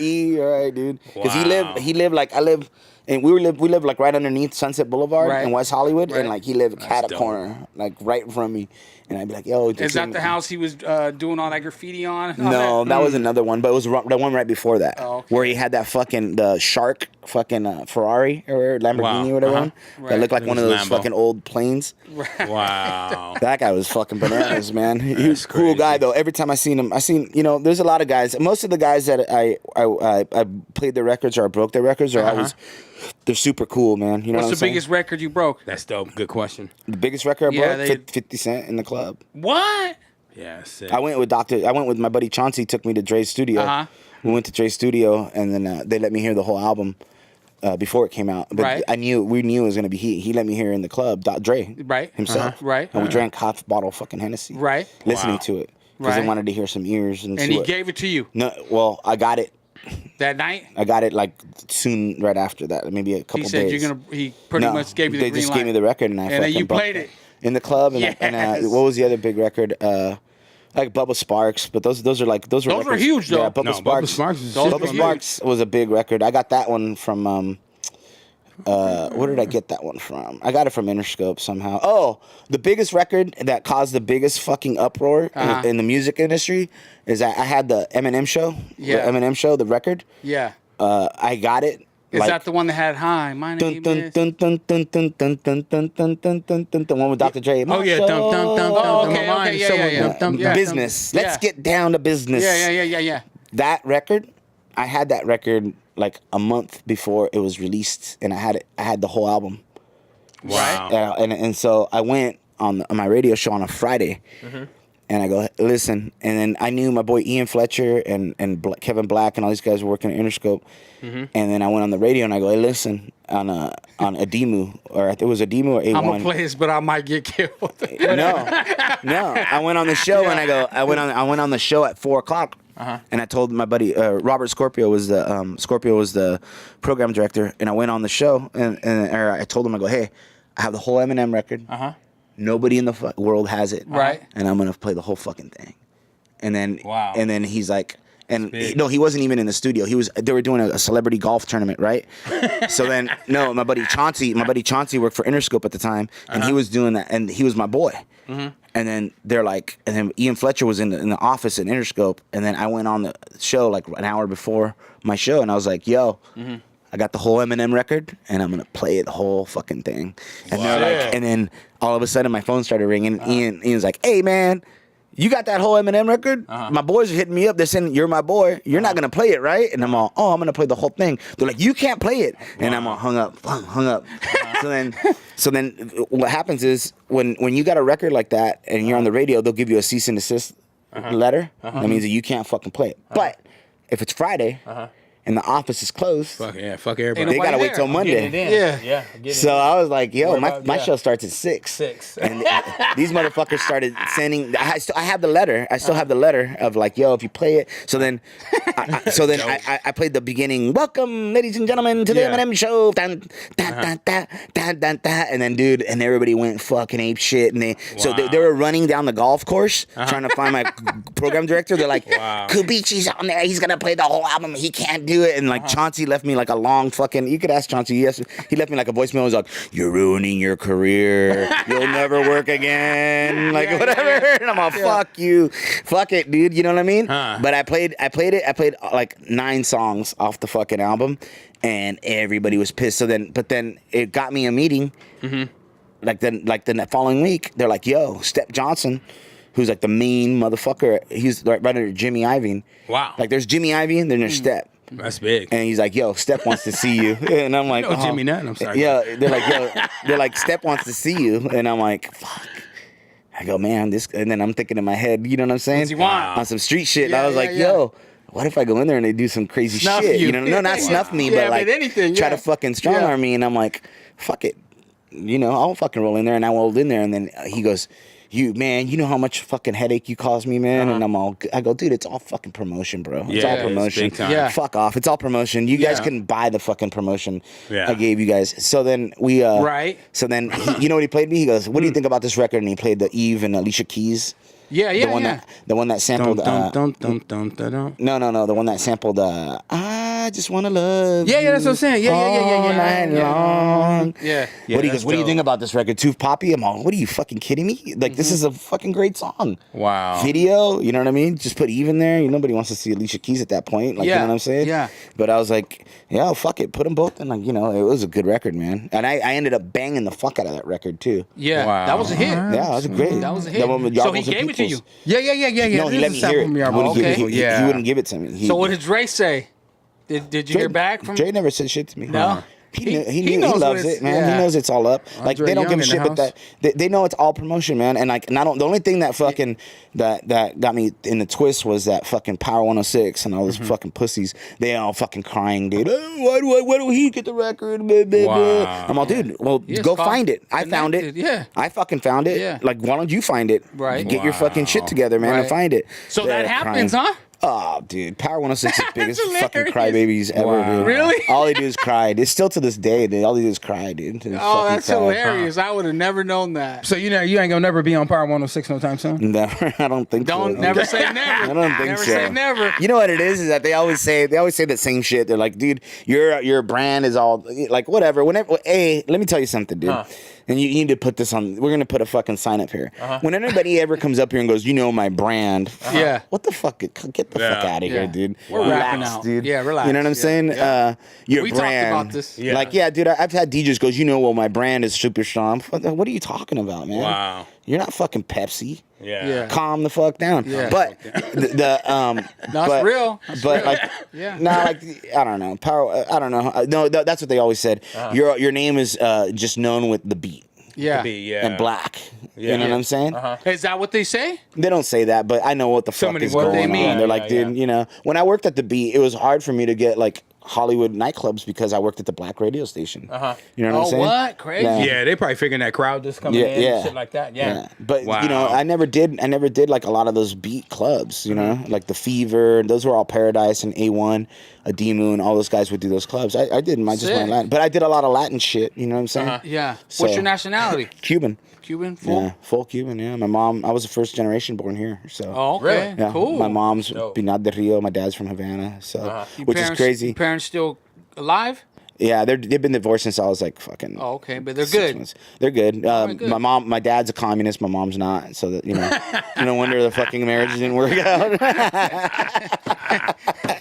right, dude. Because Wow. he lived like I live And we live like right underneath Sunset Boulevard in West Hollywood, and like he lived cat a corner, like right in front of me. And I'd be like, "Yo, is that the house he was doing all that graffiti on?" No, that was another one, but it was the one right before that, okay. where he had that the shark Ferrari or Lamborghini or whatever one that looked like one of those Lambo. fucking old planes. Wow. That guy was fucking bananas, man. He was a cool guy though. Every time I seen him, there's a lot of guys. Most of the guys that I played their records or I broke their records are always. They're super cool, man. You know What's what the biggest record you broke? That's dope. Good question. The biggest record I broke? 50 Cent in the club. What? Yeah, sick. I went with my buddy Chauncey. Took me to Dre's studio. We went to Dre's studio, and then they let me hear the whole album before it came out. But we knew it was gonna be he. He let me hear in the club. Dre, himself, and we drank half a bottle of fucking Hennessy, listening to it because I wanted to hear some ears and he gave it to you. No, well, I got it. That night? I got it like soon right after that, maybe a couple days. He said he pretty much gave you the green light. They just gave me the record and then you played it in the club. And what was the other big record? Like Bubba Sparks, but those were records. Huge though. Yeah, Bubba Sparks was a big record. I got that one from where did I get that one from? I got it from Interscope somehow. Oh, the biggest record that caused the biggest fucking uproar in the music industry is I had the Eminem show. Yeah. The Eminem show, the record. Yeah. I got it. Is that the one that had "Hi, my name is"? The one with Dr. Dre. Oh yeah. Okay. Business. Let's get down to business. Yeah. That record, I had that record like a month before it was released, and I had the whole album. Wow. And so I went on my radio show on a Friday, and I go listen, and then I knew my boy Ian Fletcher and Kevin Black and all these guys were working at Interscope, and then I went on the radio and I go, hey, listen, on a demo, or it was a demo or A1. I'm gonna play this, but I might get killed. No. I went on the show and I went on the show at 4:00. And I told my buddy Robert Scorpio was the program director, and I went on the show and I told him, I go, hey, I have the whole Eminem record. Nobody in the world has it. Right. And I'm gonna play the whole fucking thing. And then Wow. And then he's like, he wasn't even in the studio. They were doing a celebrity golf tournament, right? So then my buddy Chauncey worked for Interscope at the time, and he was doing that, and he was my boy. And then and then Ian Fletcher was in the office at Interscope, and then I went on the show like an hour before my show, and I was like, yo, I got the whole Eminem record, and I'm gonna play it the whole fucking thing. And they're like, and then all of a sudden my phone started ringing. Ian's like, hey man, you got that whole Eminem record? My boys are hitting me up. They're saying, you're my boy. You're not going to play it, right? And I'm all, I'm going to play the whole thing. They're like, you can't play it. And I'm all hung up. So then what happens is when you got a record like that and you're on the radio, they'll give you a cease and desist letter. That means that you can't fucking play it. But if it's Friday and the office is closed, fuck everybody. They got to wait till Monday. So I was like, yo, my show starts at 6. And these motherfuckers started sending. I have the letter. I still have the letter of like, yo, if you play it. So then, I played the beginning. Welcome, ladies and gentlemen, to the Eminem show. And then, dude, and everybody went fucking ape shit. And they were running down the golf course trying to find my program director. They're like, Cubeechee's on there. He's gonna play the whole album. He can't do it. And like Chauncey left me like a long fucking. You could ask Chauncey. He left me like a voicemail. He was like, "You're ruining your career. You'll never work again." Like whatever. And I'm all, "Fuck you, fuck it, dude." You know what I mean? But I played it. I played like 9 songs off the fucking album, and everybody was pissed. But then it got me a meeting. Like the following week, they're like, "Yo, Step Johnson." Who's like the main motherfucker? He's right under Jimmy Iovine. Wow. Like there's Jimmy Iovine, then there's Step. That's big. And he's like, yo, Step wants to see you. And I'm like, Jimmy Nuttin, I'm sorry. Yeah, they're like, Step wants to see you. And I'm like, fuck. I go, man, this. And then I'm thinking in my head, you know what I'm saying? What's he want? On some street shit. And I was like, yo, what if I go in there and they do some crazy shit? You know, no, not snuff me, but like try to fucking strong arm me. And I'm like, fuck it. You know, I'll fucking roll in there. And I rolled in there. And then he goes, you know how much fucking headache you caused me, man? And I go, dude, it's all fucking promotion, bro. It's all promotion. Fuck off. It's all promotion. You guys couldn't buy the fucking promotion I gave you guys. So then we, so then, you know what he played me? He goes, what do you think about this record? And he played the Eve and Alicia Keys. The one that sampled. No. The one that sampled. I I just want to love. Yeah, that's what I'm saying. Yeah. All night long. Yeah. What do you think about this record? Too poppy? I'm all, what are you fucking kidding me? Like, this is a fucking great song. Wow. Video, you know what I mean? Just put Eve in there. Nobody wants to see Alicia Keys at that point. Like, you know what I'm saying? Yeah. But I was like, yeah, fuck it. Put them both in. Like, it was a good record, man. And I ended up banging the fuck out of that record, too. Yeah. Wow. That was a hit. Yeah, that was great. That was a hit. That one with So he Yargles and gave it to you. Peoples. Yeah. No, he let me hear it. He wouldn't give it to me. So what did Dre say? Did you hear back from? Dre never said shit to me. No. He loves it, man. Yeah. He knows it's all up. Like, Andre they don't give Young a in shit, the but house. they know it's all promotion, man. And like, the only thing that fucking that got me in the twist was that fucking Power 106 and all those fucking pussies. They all fucking crying, dude. Oh, why do he get the record? Blah, blah, blah. Wow. I'm all, dude. Well, go find it. I found it. Yeah. I fucking found it. Yeah. Like, why don't you find it? Right. Get your fucking shit together, man, and Right. find it. So They're that happens, crying. huh? Oh, dude, Power 106 is the biggest That's fucking hilarious. crybabies ever, Wow. dude. Really? All they do is cry. It's still to this day, dude. All they do is cry, dude. They Oh, fucking that's cry. hilarious. I would have never known that. So you ain't gonna never be on Power 106 no time soon. Never. I don't think so. Don't never say never. I don't think never so. say never. You know what it is that they always say the same shit. They're like, dude, your brand is all like whatever. Whenever, hey, let me tell you something, dude. And you need to put this on. We're gonna put a fucking sign up here. When anybody ever comes up here and goes, my brand. Yeah. What the fuck? Get the fuck out of here, dude. We're rapping out. dude. Yeah, relax. You know what I'm saying? Your We talked brand. about this. Yeah. Like, yeah, dude. I've had DJs goes, my brand is super strong. What are you talking about, man? Wow. You're not fucking Pepsi. Yeah. Calm the fuck down. Yeah. But That's real. That's but real. like, Yeah. nah, like I don't know. Power. I don't know. No, that's what they always said. Your name is just known with the beat. Yeah. And black. You know what I'm saying? Is that what they say? They don't say that, but I know what the fuck Somebody is what going they on. mean. They're like, dude, when I worked at the Beat, it was hard for me to get like Hollywood nightclubs because I worked at the black radio station. You know what I'm Oh, saying? what? Crazy. Yeah, they probably figuring that crowd just coming in and shit like that. Yeah. But Wow. I never did like a lot of those beat clubs, like the Fever, those were all Paradise and A1, a D Moon, all those guys would do those clubs. I didn't, I just went Latin. But I did a lot of Latin shit, you know what I'm saying? Yeah. So- What's your nationality? Cuban. Cuban? Full? Yeah, full Cuban, yeah. My mom, I was the first generation born here, so. Oh, okay. Yeah, Cool. my mom's Dope. Pinar del Rio, my dad's from Havana, so, Your which is parents- crazy. Your parents still alive? Yeah, they've been divorced since I was like fucking. Oh, okay. But they're 6 good. months. They're good. good. My dad's a communist. My mom's not. So that no wonder the fucking marriage didn't work out.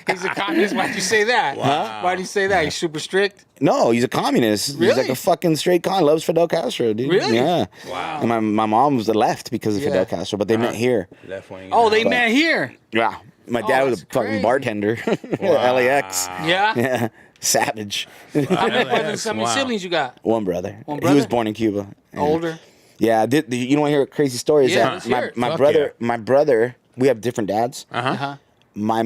He's a communist. Why'd you say that? Wow. Why'd you say that? He's super strict? No, he's a communist. He's Really? like a fucking straight con. Loves Fidel Castro, dude. Really? Yeah. Wow. And my mom was left because of Yeah. Fidel Castro, but they met here. Left wing. Oh, they met here. Yeah. My dad was a that's fucking crazy. bartender. LAX. Yeah? Yeah. Savage. How many brothers, how many siblings you got? One brother. One He was brother? born in Cuba. Yeah. Older? Yeah. You want to hear a crazy story? Is Yeah, that let's hear it. my Fuck brother, yeah. my brother, we have different dads. Uh-huh. My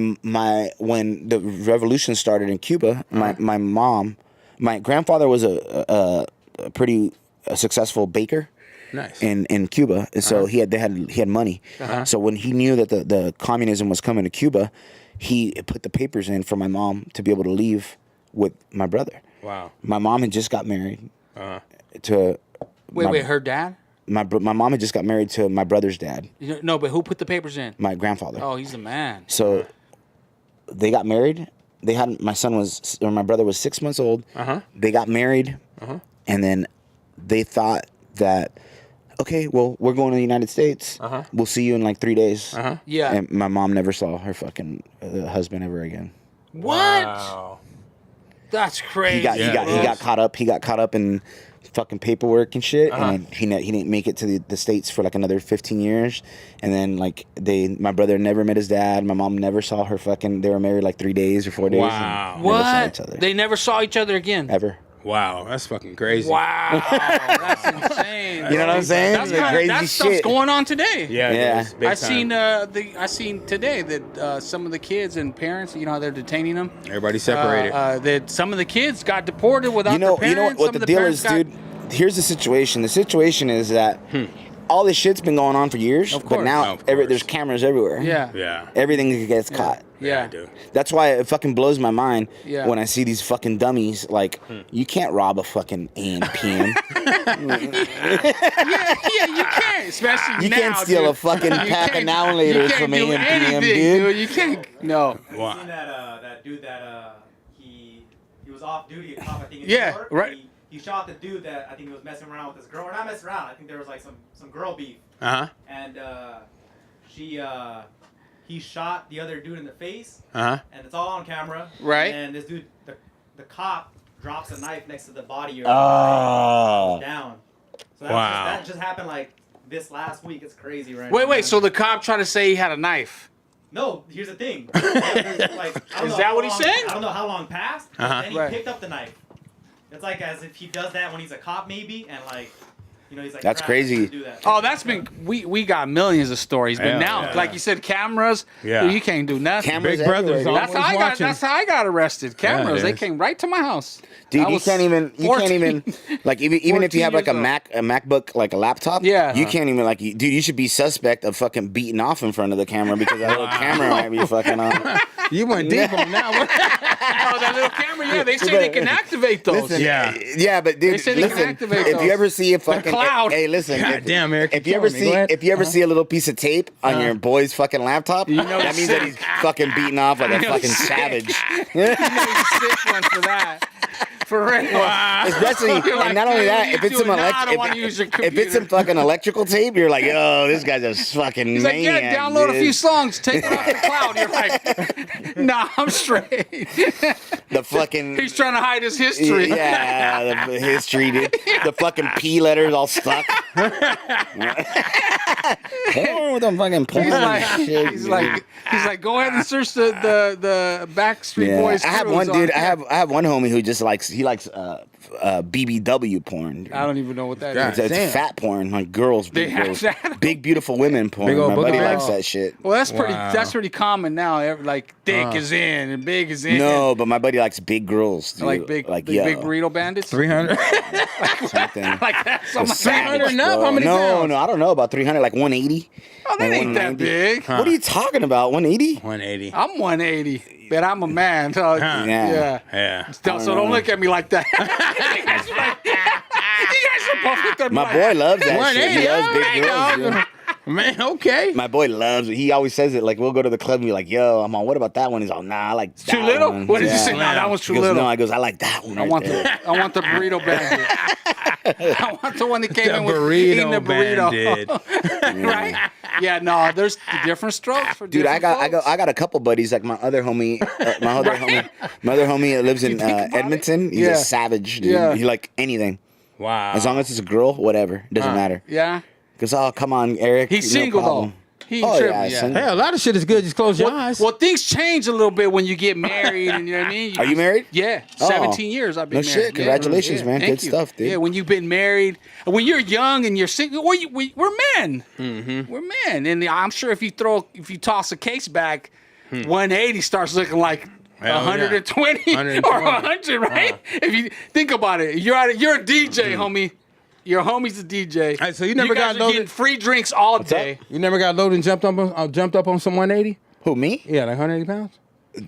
when the revolution started in Cuba, my grandfather was a pretty successful baker. Nice. In Cuba, and so he had money. So when he knew that the communism was coming to Cuba, he put the papers in for my mom to be able to leave with my brother. Wow. My mom had just got married to. Wait, her dad? My mom had just got married to my brother's dad, No, but who put the papers in? my grandfather. Oh, he's the man. So they got married. They had my brother was 6 months old. They got married, and then they thought that, okay, well, we're going to the United States. We'll see you in like 3 days. Yeah. And my mom never saw her fucking husband ever again. What? Wow. That's crazy. He got caught up in fucking paperwork and shit, and he didn't make it to the States for like another 15 years, and then like my brother never met his dad. My mom never saw her fucking. They were married like 3 days or 4 days. Wow. And never saw What? each other. They never saw each other again. Ever. Wow. That's fucking crazy. Wow, that's insane. You know what I'm saying? That's Like crazy that stuff's shit. going on today. Yeah. it Yeah. is, big I time. seen today that some of the kids and parents, how they're detaining them. Everybody separated. That some of the kids got deported without their parents. You know what Some the of deal parents is, got- dude? Here's the situation. The situation is that all this shit's been going on for years, Of but course. now Of course. there's cameras everywhere. Yeah. Yeah. Everything gets caught. Yeah. dude. That's why it fucking blows my mind Yeah. when I see these fucking dummies. Like, you can't rob a fucking AM PM. Yeah, you can't, especially You now, can't steal dude. a fucking You pack of can't- now and you laters can't from do AM PM, anything, dude. You can't. No. Wow. Seen that dude that was off duty, a cop, I think, in Yeah, New York. right. He shot the dude that I think he was messing around with this girl, or not messing around. I think there was like some girl beef. And he shot the other dude in the face. And it's all on camera. Right. And this dude, the cop, drops a knife next to the body. Down. So that just happened like this last week. It's crazy, right? Wait. So the cop tried to say he had a knife. No, here's the thing. Is that what he's saying? I don't know how long passed. Then he picked up the knife. It's like as if he does that when he's a cop, maybe, and like, you know, he's like. That's crazy. Do that. Oh, that's been we got millions of stories, but now, like you said, cameras. Yeah. You can't do nothing. Cameras Big Brother's everywhere, always That's how I got. watching. That's how I got arrested. Cameras. They it is. came right to my house. Dude, I you was can't even like even if you have like a 14 years MacBook, like a laptop, Yeah. you can't even like dude, you should be suspect of fucking beating off in front of the camera because that little camera might be fucking on. You went deep on that one. Oh, that little camera. Yeah, they say they can activate those. Listen, Yeah. Yeah, but dude, say they can listen, activate if those. you ever see a fucking cloud. hey, listen, God damn, Eric. if you ever see a little piece of tape on your boy's fucking laptop, know that he's means that sick. he's fucking beating off like a know fucking he's sick. savage. You know he's sick one for that. For real. Especially, You're like, and not only "Dude, that, you if it's do some it now, I don't wanna use your if it's computer." some fucking electrical tape, you're like, yo, this guy's a fucking He's like, maniac. yeah, download a dude. few songs, take it off the cloud. You're like, nah, I'm straight. The fucking He's trying to hide his history. yeah, the history, dude. The fucking P letters all stuck. Porn with them fucking porn He's like, shit, he's dude. like, go ahead and search the Backstreet Yeah. Boys. I have crews one on dude. there. I have one homie who just likes BBW porn. Dude. I don't even know what that God. is. It's Damn. fat porn, like girls, They big have girls, that? big beautiful women porn. Big old My booty buddy bags? likes that shit. Well, that's pretty. Wow. That's pretty common now. Like thick is in and big is in. No, but my buddy likes big girls. Dude. like big yo, big burrito bandits. 300. something. Like that's so much. 300 and up? How many no, pounds? No, I don't know about 300, like 180. Oh, that Like ain't that 190. big. What are you talking about? 180? 180. I'm 180, but I'm a man. So Yeah. Yeah. So don't look at me like that. You guys are both looking at me My like, boy loves that shit. 180, He loves big alright, girls. dog. Dude. Man, okay. My boy loves it. He always says it. Like, we'll go to the club and be like, yo, I'm on, what about that one? He's like, nah, I like that too little. one. What did Yeah. you say? No, that was He too goes, little. no, I goes, I like that one. I want there. I want the burrito bandit. I want the one that came The in with burrito eating the burrito. bandit. Right? Yeah, no, there's different strokes for Dude, I different folks. got a couple buddies. Like my other homie, my other homie lives in think about Edmonton. it? He's Yeah. a savage, dude. Yeah. He like anything, Wow. as long as it's a girl, whatever, doesn't matter. Yeah. Cause oh, come on, Eric. He's no single problem. though. He ain't Oh, tripping. yeah, Yeah. single. Hey, a lot of shit is good. Just close your eyes. Well, things change a little bit when you get married, and you know what I mean. Are you married? Yeah, Oh. 17 years I've been No married. shit. Congratulations, man. Thank Good you. stuff, dude. Yeah, when you've been married, when you're young and you're single, we're men. Mm-hmm. We're men, and I'm sure if you toss a case back, 180 starts looking like. Hell 120 or 100, right? If you think about it, you're a DJ, homie. Your homie's a DJ. Hey, so you never guys got are loaded- getting free drinks all day. You never got loaded and jumped up on some 180? Who, me? Yeah, like 180 pounds.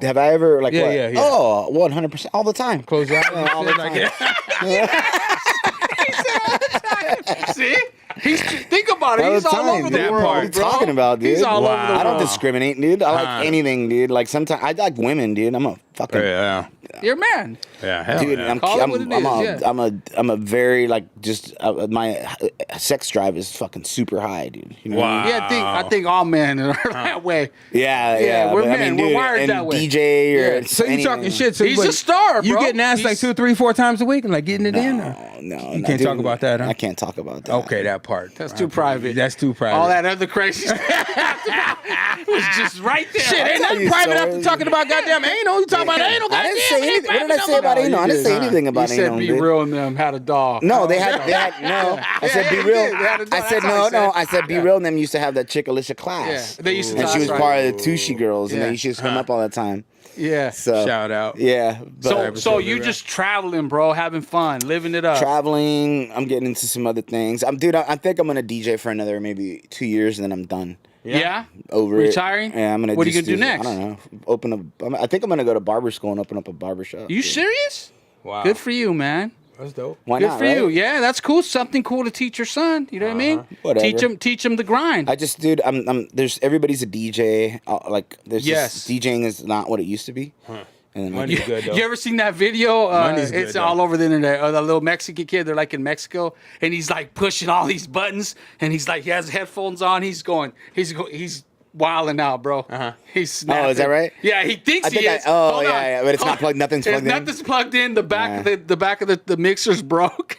Have I ever like Yeah, what? yeah, yeah. Oh, 100% all the time. Close your eyes. All the Like, See? Think about it. All He's the all time, over the dude. world, What are you bro. talking about, dude? He's all Wow. over the world. I don't discriminate, dude. I like Uh-huh. anything, dude. Like sometimes I like women, dude. I'm a fucking yeah. You're a man. Yeah, hell dude. yeah. Call it what it is, yeah. I'm a very like just my sex drive is fucking super high, dude. You know what I mean? Wow. Yeah, I think all men are that way. Yeah, Yeah, we're but, men. We're wired and that way. DJ or Yeah. So you anything. talking shit? So He's but a star, You bro. getting asked like He's- 2, 3, 4 times a week and like getting it in? Or? No, You can't talk about that, huh? I can't talk about that. Okay, that part. That's too private. That's too private. All that other crazy stuff was just right there. Shit, ain't tell nothing you private after stories. talking about goddamn anal. You talking about anal? I didn't goddamn, say ain't anything. What did I private say about no more. anal? I didn't say anything You about said anal. be dude. real and them had a dog. No, they had no. I said be yeah, real. they did. They had a dog. I said That's how no. he said. I said be real. And them used to have that chick Alicia class. Yeah, they used to and talk she was right. part of the Tushy girls, and Yeah. they used to come up all the time. Yeah. So Shout out. yeah. But So you just traveling, bro, having fun, living it up. traveling. I'm getting into some other things. Dude. I think I'm gonna DJ for another maybe 2 years, and then I'm done. Yeah. Over Retiring? it. Yeah, I'm gonna. What are you just gonna do next? I don't know. I think I'm gonna go to barber school and open up a barber shop. You serious? Wow. Good for you, man. That's dope. Why Good not? for right? you. Yeah, that's cool. Something cool to teach your son. You know what I mean? Whatever. Teach him the grind. I just, dude, there's everybody's a DJ. Like, there's Yes. just, DJing is not what it used to be. And then Money's good though. You ever seen that video? Money's good, It's though. all over the internet. The little Mexican kid, they're like in Mexico, and he's like pushing all these buttons, and he's like, he has headphones on. He's wilding out, bro. He's snapping. Oh, is that right? Yeah, he thinks I think he is. oh, Hold yeah, on. yeah, but it's not plugged. Nothing's plugged in. Nothing's plugged in. The back of the mixer's broke.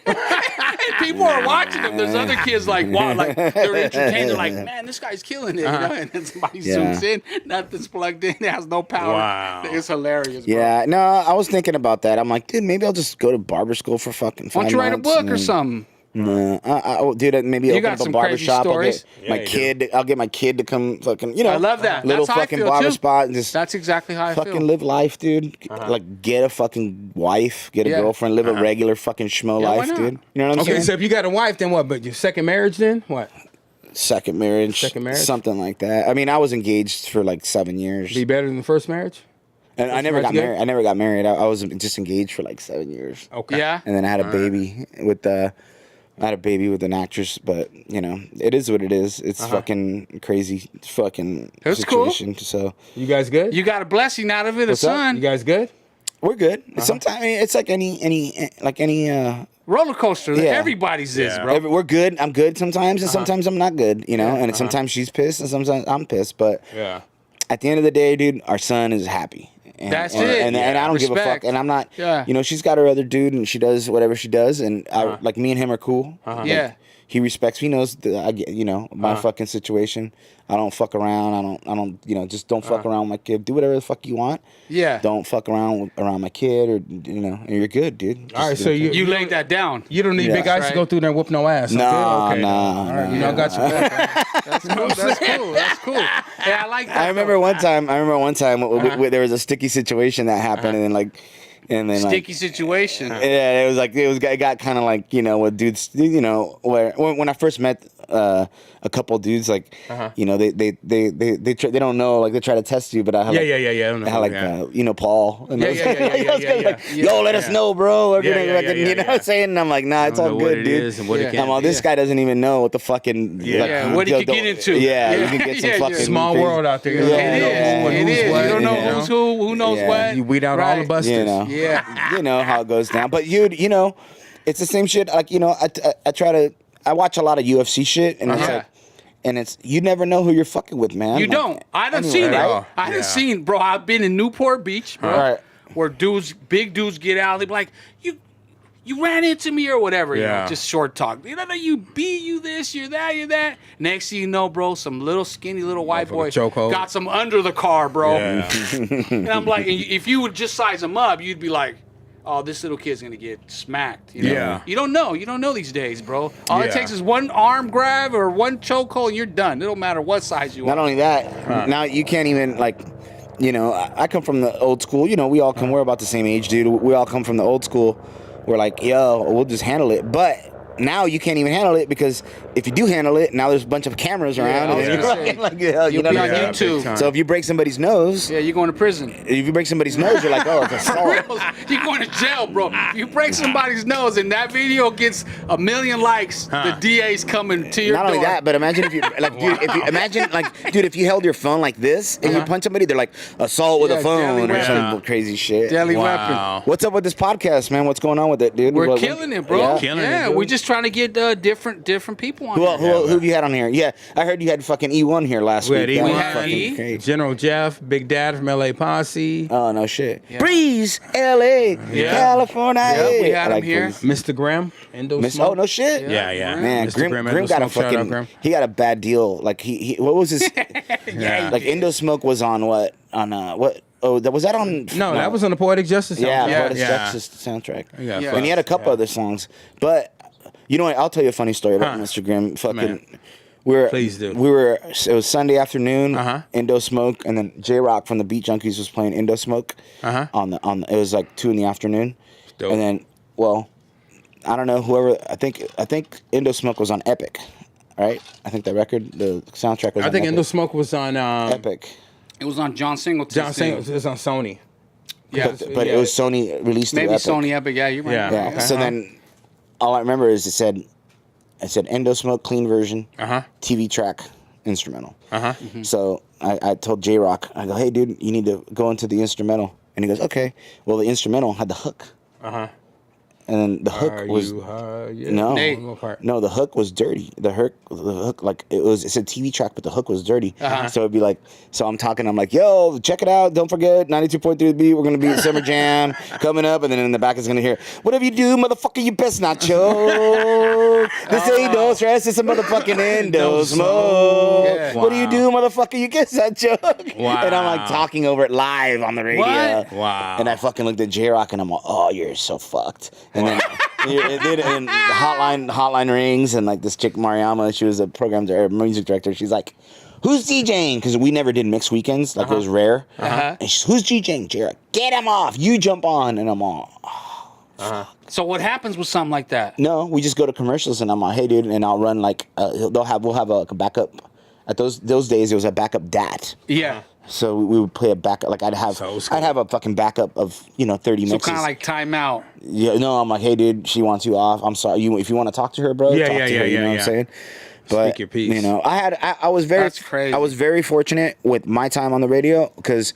And people are watching him. There's other kids like, wow, like they're entertained. They're like, man, this guy's killing it. You know? And then somebody zooms in. Nothing's plugged in. It has no power. Wow. It's hilarious, bro. Yeah, no, I was thinking about that. I'm like, dude, maybe I'll just go to barber school for fucking 5 Why don't you write a months book and or then- something? No, I'll do that. Maybe You open got up a some barber crazy shop. stories. I'll get my kid to come fucking, I love that. little That's how I fucking feel, barber too. spot and just That's exactly how I fucking feel. live life, dude. Like get a fucking wife, get a Yeah. girlfriend, live a regular fucking schmo Yeah, why life, not? dude. You know what I'm Okay, saying? so if you got a wife, then what? But your second marriage, then what? Second marriage, something like that. I mean, I was engaged for like 7 years, Be better than the first marriage? and I never got marriage good? married. I never got married. I was just engaged for like 7 years. Okay. Yeah. And then I had a baby with an actress, but you know, it is what it is. It's fucking crazy, fucking That's cool. situation. So You guys good? You got a blessing out of it, What's a up? son. You guys good? we're good. Sometimes it's like any Roller coaster. Yeah. Everybody's is, Yeah. bro. we're good. I'm good sometimes, and sometimes I'm not good. You know, and sometimes she's pissed, and sometimes I'm pissed. But Yeah. at the end of the day, dude, our son is happy. And, That's and, it. And I don't give a fuck. Respect. And I'm not. Yeah. You know, she's got her other dude, and she does whatever she does, and I like me and him are cool. Like, Yeah. he respects. He knows that I get, you know, my fucking situation. I don't fuck around. I don't. You know, just don't fuck around with my kid. Do whatever the fuck you want. Yeah. Don't fuck around my kid, or you know, and you're good, dude. All right, so You laid that down. You don't need Yeah. big ice to Right. go through there and whoop no ass. Nah, okay. nah, All right, nah. you know, I got you back. That's cool. That's cool. That's cool. Yeah, I like that. I remember one time. There was a sticky situation that happened, and then Sticky situation. yeah, it got kind of like, you know, with dudes, you know, when I first met a couple dudes, like, you know, they don't know, like, they try to test you, but I had, Yeah. I don't know. I had like yeah. you know, Paul, and Yeah, those yeah, guys, yeah, those guys yeah, like, yeah. yo, let us know, bro. We're Yeah, gonna yeah, fucking, yeah, you know yeah. what I'm saying? And I'm like, nah, it's I don't all know what good, it dude. is and what it Yeah. can I'm all, this guy doesn't even know what the fucking what he could get into. Yeah, Yeah. you can get some Yeah, fucking Small crazy- world out there. Yeah, You It don't know is. who's It is. what, You don't know you know? who's who knows Yeah. what. You weed out all the Right. busters. You know, Yeah. you know how it goes down. But you know, it's the same shit. Like, you know, I watch a lot of UFC shit, and it's you never know who you're fucking with, man. You Like, don't. I done anyway, seen it. right? I done Yeah. seen, bro. I've been in Newport Beach, bro, Right. where big dudes get out. They be like, you ran into me or whatever. You know, Yeah. just short talk. You know, you this, you're that, you're that. Next thing you know, bro, some little skinny little white boy chokehold. got some under the car, bro. Yeah. And I'm like, if you would just size him up, you'd be like, oh, this little kid's gonna get smacked. You know? Yeah. You don't know. You don't know these days, bro. All it Yeah. takes is one arm grab or one chokehold, and you're done. It don't matter what size you are. Not only that, now you can't even like, you know, I come from the old school. You know, we all come. We're about the same age, dude. We all come from the old school. We're like, yo, we'll just handle it. But now you can't even handle it because if you do handle it, now there's a bunch of cameras around. I was and gonna you're say, like, yeah, you you'll know be what on I mean? YouTube. big time. So if you break somebody's nose, Yeah, you're going to prison. if you break somebody's nose, you're like, oh, it's assault. You're going to jail, bro. If you break somebody's nose and that video gets 1 million likes, the DA's coming to your Not door. only that, but imagine if you like, dude, if you held your phone like this and you punch somebody, they're like assault with Yeah, a phone deadly or some weapon. crazy shit. Deadly Wow. weapon. What's up with this podcast, man? What's going on with it, dude? We're killing it, bro. Yeah. Killing it, yeah, dude. we're just trying to get different people on Who here. have you had on here? Yeah, I heard you had fucking E1 here last We week. had That was E1. fucking E. great. General Jeff, Big Dad from LA Posse, Oh no shit. Breeze, LA, Yeah. California. Yeah, we had I him here. Breeze. Mr. Graham, Endo Miss, Smoke. oh no shit. Yeah. Man, Mr. Grim Endo got a Smoke, shout out fucking. Grim. He got a bad deal. Like he what was his? Yeah. Like Indo Smoke was on what? On what? Oh, was that on? No, that was on the Poetic Justice. Yeah, soundtrack. Yeah. Poetic Justice soundtrack. Yeah. Yeah. And he had a couple other songs, but you know what? I'll tell you a funny story about Mr. Grimm. Fucking, Man. we Please do. It was Sunday afternoon. Uh-huh. Indo Smoke, and then J Rock from the Beat Junkies was playing Indo Smoke. Uh-huh. It was like 2 p.m. Dope. And then, well, I don't know whoever. I think Indo Smoke was on Epic, right? I think the record, the soundtrack was. I on think Epic. Endo Smoke was on Epic. It was on John Singleton's John thing. Singleton. It was on Sony. Yeah, But it was Sony released through maybe Epic. Sony Epic. Yeah, you're right. Yeah. Yeah. Okay. So then, all I remember is it said Endo Smoke clean version, TV track, instrumental. So I told J Rock, I go, hey dude, you need to go into the instrumental. And he goes, okay. Well, the instrumental had the hook. And then the hook was no, the hook was dirty. The hook, like it's a TV track, but the hook was dirty. So it'd be like, so I'm talking, I'm like, yo, check it out. Don't forget 92.3 beat. We're gonna be at Summer Jam coming up, and then in the back is gonna hear, whatever you do, motherfucker, you best not choke. This ain't no stress. It's a motherfucking endo smoke. Yeah. What do you do, motherfucker? You get that choke. Wow. And I'm like talking over it live on the radio. What? Wow. And I fucking looked at J-Rock and I'm like, oh, you're so fucked. And then and the hotline rings, and like this chick Mariama, she was a music director. She's like, who's DJing? Because we never did mixed weekends, like it was rare. And she's, who's DJing? J-Rock, get him off. You jump on. And I'm all, So what happens with something like that? no, we just go to commercials, and I'm like, hey, dude, and I'll run like we'll have a backup. At those days, it was a backup DAT. Yeah. So we would play a backup. Like I'd have a fucking backup of 30 mixes. So kind of like timeout. Yeah, no, I'm like, hey, dude, she wants you off. I'm sorry. If you want to talk to her, bro, talk to her. You know what I'm saying? But speak your piece. you know, I was very, That's crazy. I was very fortunate with my time on the radio because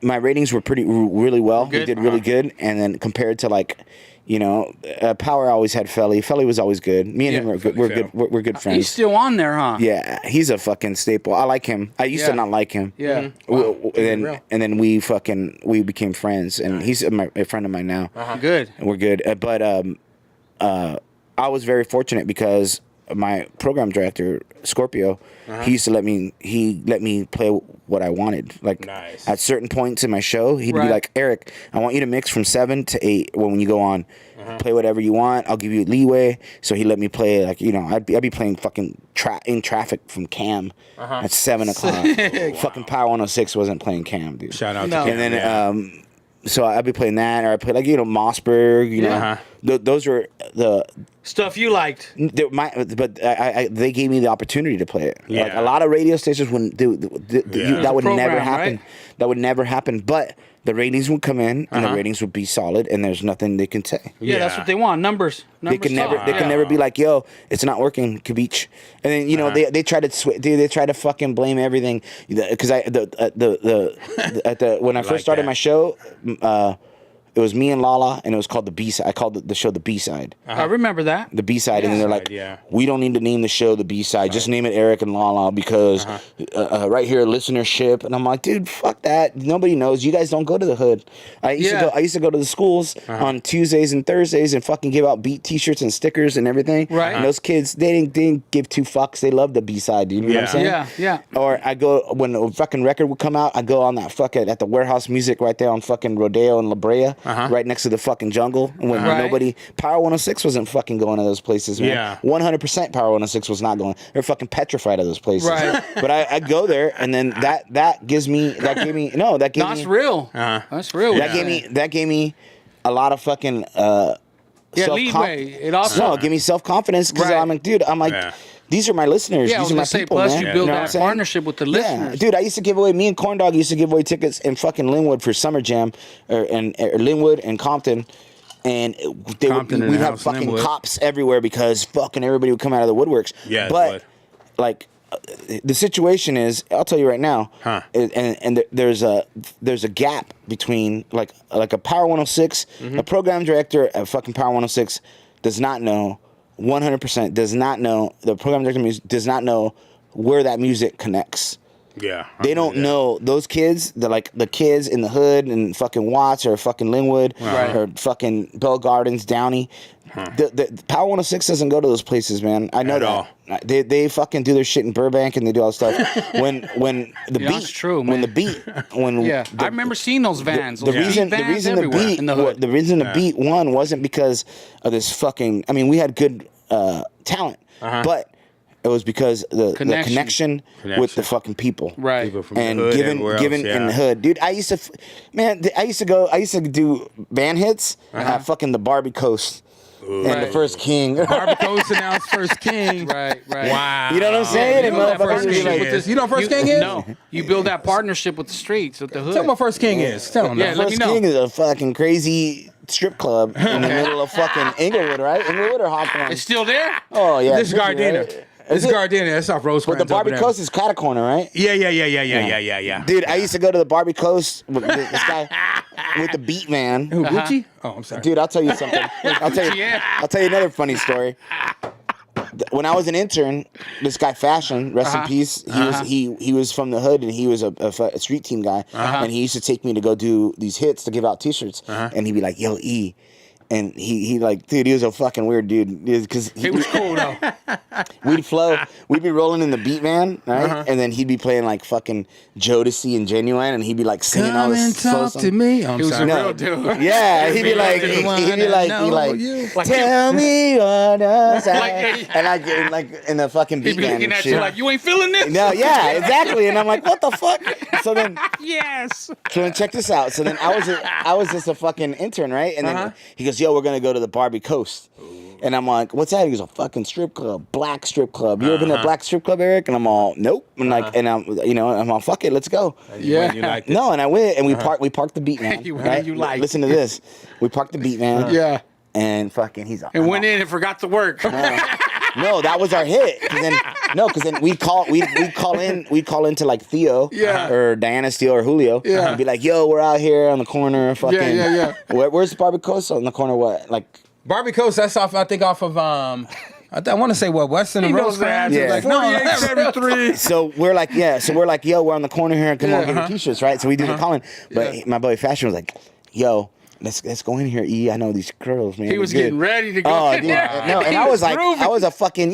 my ratings were really well. We did really good, and then compared to like, you know, Power always had Felly. Felly was always good. Me and him were good. We're good. We're good friends. He's still on there, huh? Yeah, he's a fucking staple. I like him. I used to not like him. Yeah. And then we became friends, and he's a friend of mine now. Good. And we're good. But I was very fortunate because my program director Scorpio, he used to let me play what I wanted. Like at certain points in my show, he'd be like, Eric, I want you to mix from 7 to 8 when you go on. Play whatever you want. I'll give you leeway. So he let me play, like, you know, I'd be playing fucking in traffic from Cam at 7 o'clock. Fucking Power 106 wasn't playing Cam, dude. Shout out to Cam. And then so I'd be playing that, or I play, like, you know, Mossberg, you know. Those were the stuff you liked. But they gave me the opportunity to play it. Like a lot of radio stations wouldn't do that. Would never happen. Right? That would never happen. But the ratings would come in, and the ratings would be solid, and there's nothing they can say. Yeah, that's what they want. Numbers. They can never be like, yo, it's not working, Cubeechee. And then, you know, they try to fucking blame everything, because when I first started my show, it was me and Lala, and it was called the B-side. I called the show the B-side. I remember that. The B-side, and then they're like, we don't need to name the show the B-side. Just name it Eric and Lala, because right here, listenership. And I'm like, dude, fuck that. Nobody knows. You guys don't go to the hood. I used to go to the schools on Tuesdays and Thursdays and fucking give out beat T-shirts and stickers and everything. Right. And those kids, they didn't give two fucks. They loved the B-side. You know what I'm saying? Yeah. Or I go, when a fucking record would come out, I go on that fucking, at the Warehouse Music right there on fucking Rodeo and La Brea. Right next to the fucking jungle. When nobody, Power 106 wasn't fucking going to those places, man. 100% Power 106 was not going. They're fucking petrified of those places. Right. But I go there, and then that gave me That's real. That's real. That gave me a lot of fucking leeway. It also give me self-confidence, because I'm like, dude, these are my listeners. These are my people, plus man. you build that partnership with the listeners. Dude, I used to give away, me and Corndog used to give away tickets in fucking Linwood for Summer Jam, or Linwood and Compton. And we'd have fucking Linwood. Cops everywhere, because fucking everybody would come out of the woodworks. Yeah, but like, the situation is, I'll tell you right now, and there's a gap between like a Power 106, a program director at fucking Power 106 does not know. 100% does not know, the program director does not know where that music connects. Yeah. They don't know those kids, the kids in the hood and fucking Watts or fucking Linwood or fucking Bell Gardens, Downey. The Power 106 doesn't go to those places, man. I know that. They fucking do their shit in Burbank, and they do all this stuff. When the beat, that's true, man. I remember seeing those vans. The reason the beat won wasn't because of this fucking. I mean, we had good talent, but it was because the connection with the fucking people, right? People from and the hood given in the hood, dude. I used to do band hits at fucking the Barbie Coast. And the First King. Barbie Coast announced First King. Right. Wow. You know what I'm saying? You know what First King is? No. You build that partnership with the streets, with the hood. Tell me what First King is. Tell them. Yeah, let me know. First King is a fucking crazy strip club in the middle of fucking Inglewood, right? Inglewood or Hawthorne? It's still there? Oh, yeah. This is Gardena. Right? This is Gardena. That's off Rosecrans. But the Barbie Coast is Catacorner, right? Yeah. Dude, I used to go to the Barbie Coast with this guy. with the beat man. Who, Gucci? Oh, I'm sorry. Dude, I'll tell you something. I'll tell you another funny story. When I was an intern, this guy Fashion, rest in peace, he was from the hood and he was a street team guy, and he used to take me to go do these hits to give out T-shirts, and he'd be like, "Yo, E." And he like, dude, he was a fucking weird dude. Because he was cool though. We'd be rolling in the beat van, right? And then he'd be playing like fucking Jodeci and Genuine, and he'd be like singing all this talk to me. I'm He was sorry. a real dude. Yeah, he'd be like, tell me what else and I like in the fucking beat He'd be van looking and at shit. you like, you ain't feeling this? No, yeah, exactly. And I'm like, what the fuck? So then check this out. So then I was just a fucking intern, right? And then he goes, yo, we're gonna go to the Barbie Coast. And I'm like, what's that? He goes, a fucking strip club, black strip club. You ever been to a black strip club, Eric? And I'm all, nope. And like, and I'm all, fuck it, let's go. Yeah. You liked it. No, and I went and we parked the beat man. Right? You liked Listen to this. We parked the beat man. Yeah. And fucking he's And went in and forgot to work. no, that was our hit. Because then we'd call into like Theo or Diana Steele or Julio. Yeah. And be like, yo, we're out here on the corner. Fucking, Yeah. Where's the Barbie Coast? On the corner, what? Like Barbie Coast, that's off of I want to say what, Western and Rosecrans? Yeah. Like, no, that's 4873. So we're like, yo, we're on the corner here and come on, get your t-shirts, right? So we do the calling. But my boy Fashion was like, yo, let's go in here, E. I know these girls, man. He was getting ready to go. Oh, in dude. there. No, and I was like, I was a fucking,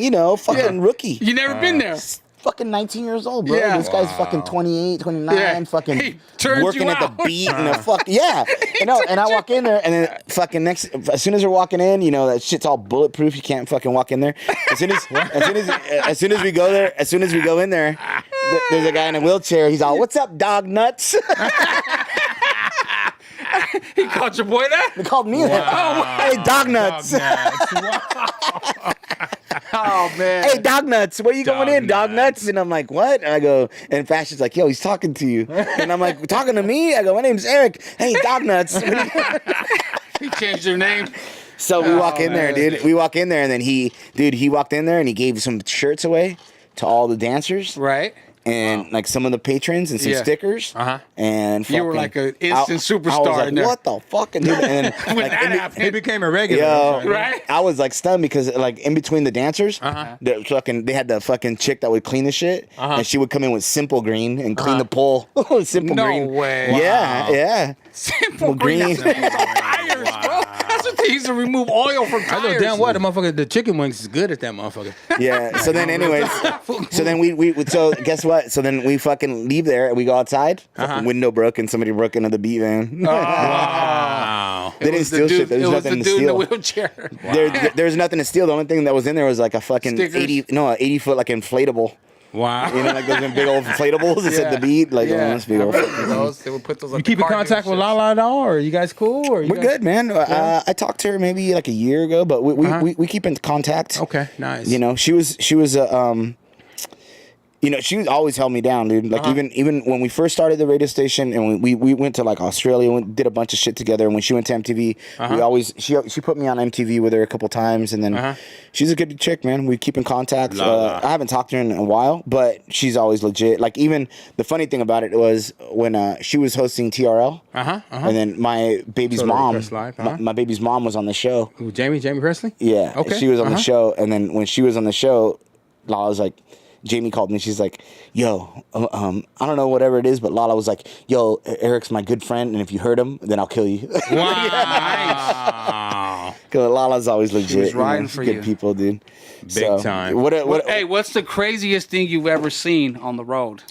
rookie. You never been there. Fucking 19 years old, bro. Yeah. This guy's fucking 28, 29, Yeah. fucking He turned working you at out. the beat and the fuck. Yeah. And I walk in there and then fucking as soon as we're walking in, that shit's all bulletproof. You can't fucking walk in there. As soon as we go in there, there's a guy in a wheelchair. He's all, what's up, dog nuts? He called your boy that? They called me that. Oh, hey, dog nuts. Oh, man. Hey, dog nuts, where you going in, dog nuts? And I'm like, what? And I go, and Fashion's like, yo, he's talking to you. And I'm like, talking to me? I go, my name's Eric. Hey, dog nuts. He changed your name. So we walk in there, dude. We walk in there, and then he walked in there, and he gave some shirts away to all the dancers. Right. And like some of the patrons and some stickers. And You were like an instant superstar I was like, in there. what the fuck? And, dude, and then, When that happened. He became a regular. Right? I was like stunned because like in between the dancers, they had the fucking chick that would clean the shit, and she would come in with Simple Green and clean the pole. Simple No Green. way. Yeah, yeah. Simple green. Tires, bro. That's what they used to remove oil from I tires. know damn well the chicken wings is good at that motherfucker. Yeah. So then, anyways, so then so guess what? So then we fucking leave there and we go outside. Fucking window broke and somebody broke into the beat van. Wow. They didn't steal shit. There was nothing to dude in the steal. wheelchair. There's nothing to steal. The only thing that was in there was like a fucking Stickers? 80 foot like inflatable. Wow. Like those big old inflatables that said the beat. Like, oh, that's big old. They would put those You keep in contact with Lala at all, or are you guys cool? Or We're good, man. I talked to her maybe like a year ago, but we keep in contact. Okay, nice. She was she always held me down, dude. Like even when we first started the radio station and we went to like Australia, and did a bunch of shit together. And when she went to MTV, she put me on MTV with her a couple times, and then she's a good chick, man. We keep in contact. I haven't talked to her in a while, but she's always legit. Like even the funny thing about it was when she was hosting TRL, and then my baby's mom, my baby's mom was on the show. Ooh, Jamie Presley. Yeah, Okay. she was on the show, and then when she was on the show, Lala was like. Jamie called me. She's like, yo, I don't know, whatever it is, but Lala was like, yo, Eric's my good friend, and if you hurt him, then I'll kill you. Wow. Because Lala's always legit. She was riding for good you. people, dude. Big time. Hey, what's the craziest thing you've ever seen on the road?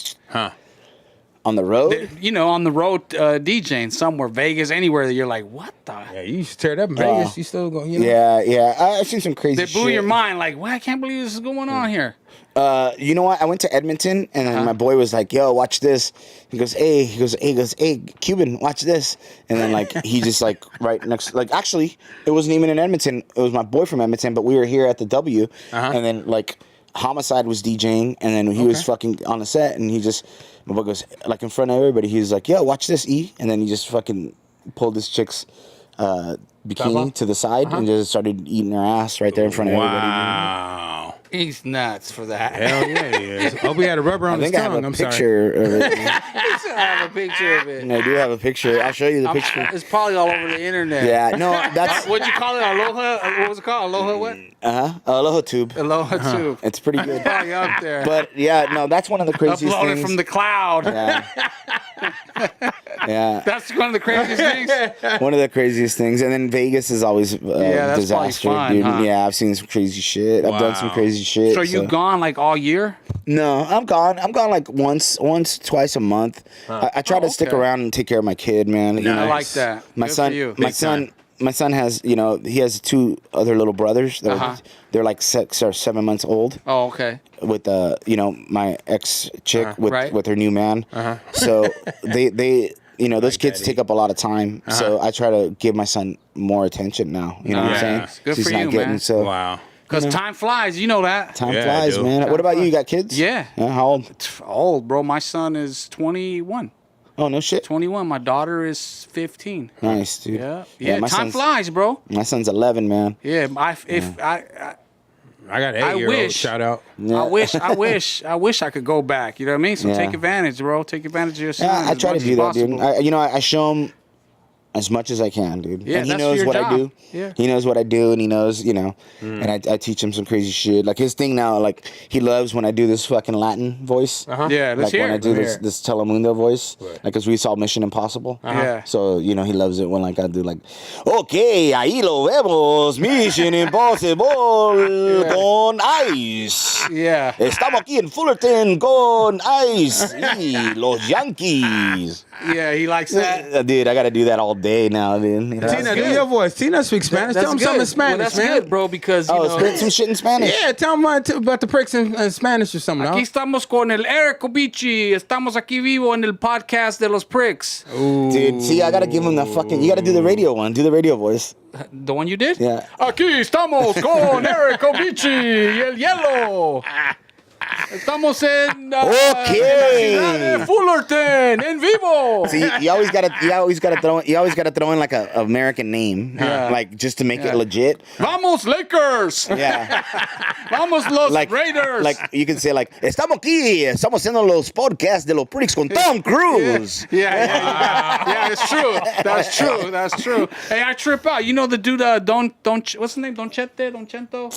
on the road? On the road DJing somewhere, Vegas, anywhere that you're like, what the? Yeah, you used to tear it up in Vegas. You still go, Yeah. I've seen some crazy They blew shit. your mind, like, well, I can't believe this is going on here. You know what? I went to Edmonton, and then my boy was like, "Yo, watch this." He goes, "Hey, Cuban, watch this." And then like he just like right next, like actually, it wasn't even in Edmonton. It was my boy from Edmonton, but we were here at the W, and then like Homicide was DJing, and then he was fucking on the set, and my boy goes like in front of everybody. He was like, "Yo, watch this, E," and then he just fucking pulled this chick's bikini to the side and just started eating her ass right there in front of everybody. Wow. He's nuts for that. Hell yeah, he is. Oh, we had a rubber on I his think I have tongue. a I'm sorry. picture of it. I have a picture of it. I do have a picture. I'll show you the picture. It's probably all over the internet. Yeah, no, that's What'd you call it? Aloha? What was it called? Aloha what? Aloha Tube. Aloha tube. It's pretty good. Probably up there. But yeah, no, that's one of the craziest Uploaded things. from the cloud. Yeah. Yeah. That's one of the craziest things. One of the craziest things. And then Vegas is always that's disaster, probably fun, dude. huh? Yeah, I've seen some crazy shit. I've done some Wow. crazy shit. So you gone like all year? No, I'm gone. I'm gone like once, twice a month. I try to stick okay. around and take care of my kid, man. You I know, like that. my Good son, for you. my son has, he has 2 other little brothers. They're like 6 or 7 months old. Oh, okay. With my ex chick Right. with her new man. So they those kids take up a lot of time. So I try to give my son more attention now. You know what I'm saying? Nice. Good He's for not you, getting man. so Wow. Because time flies, you know that. time Yeah, I flies, do. man. What about you? You got kids? Yeah. How old? Old, bro. My son is 21. Oh no shit. 21. My daughter is 15. Nice, dude. Yeah. my Time son's- flies, bro. My son's 11, man. Yeah. I got an I 8-year-old. wish. Shout out. Yeah. I wish I could go back. You know what I mean? So Yeah. take advantage, bro. Take advantage of your son. Yeah, I as try to much do as that, dude. possible. I show him as much as I can, dude. Yeah, and he that's knows your what job. I do. Yeah. He knows what I do, and he knows, and I teach him some crazy shit. Like his thing now, like he loves when I do this fucking Latin voice. Yeah, let's Like hear when I it. do this Telemundo voice, Right. like because we saw Mission Impossible. Yeah. So he loves it when like I do like, okay, ahí lo vemos, Mission Impossible con ice. Yeah. Estamos aquí en Fullerton con ice y los Yankees. Yeah, he likes that. Dude, I gotta do that all day now, dude. Tina, do good. your voice. Tina speaks Spanish. Tell him something in Spanish, that's man. good, bro, because, you know, Spit some shit in Spanish. Yeah, tell him about the pricks in Spanish or something. aquí estamos con el EricCubeechee. Estamos aquí vivo en el podcast de los pricks. Dude, see, I gotta give him the fucking. You gotta do the radio one. Do the radio voice. The one you did? Yeah. Aquí estamos con EricCubeechee y el hielo. Estamos en la ciudad de Fullerton, en vivo. See, you always gotta throw in like a American name, like just to make it legit. Vamos Lakers. Yeah. Vamos los Like Raiders. Like you can say like, estamos haciendo los podcasts de los Pricks con Tom Cruise. Yeah, it's true. That's true. Hey, I trip out. You know the dude, what's his name? Don Chento?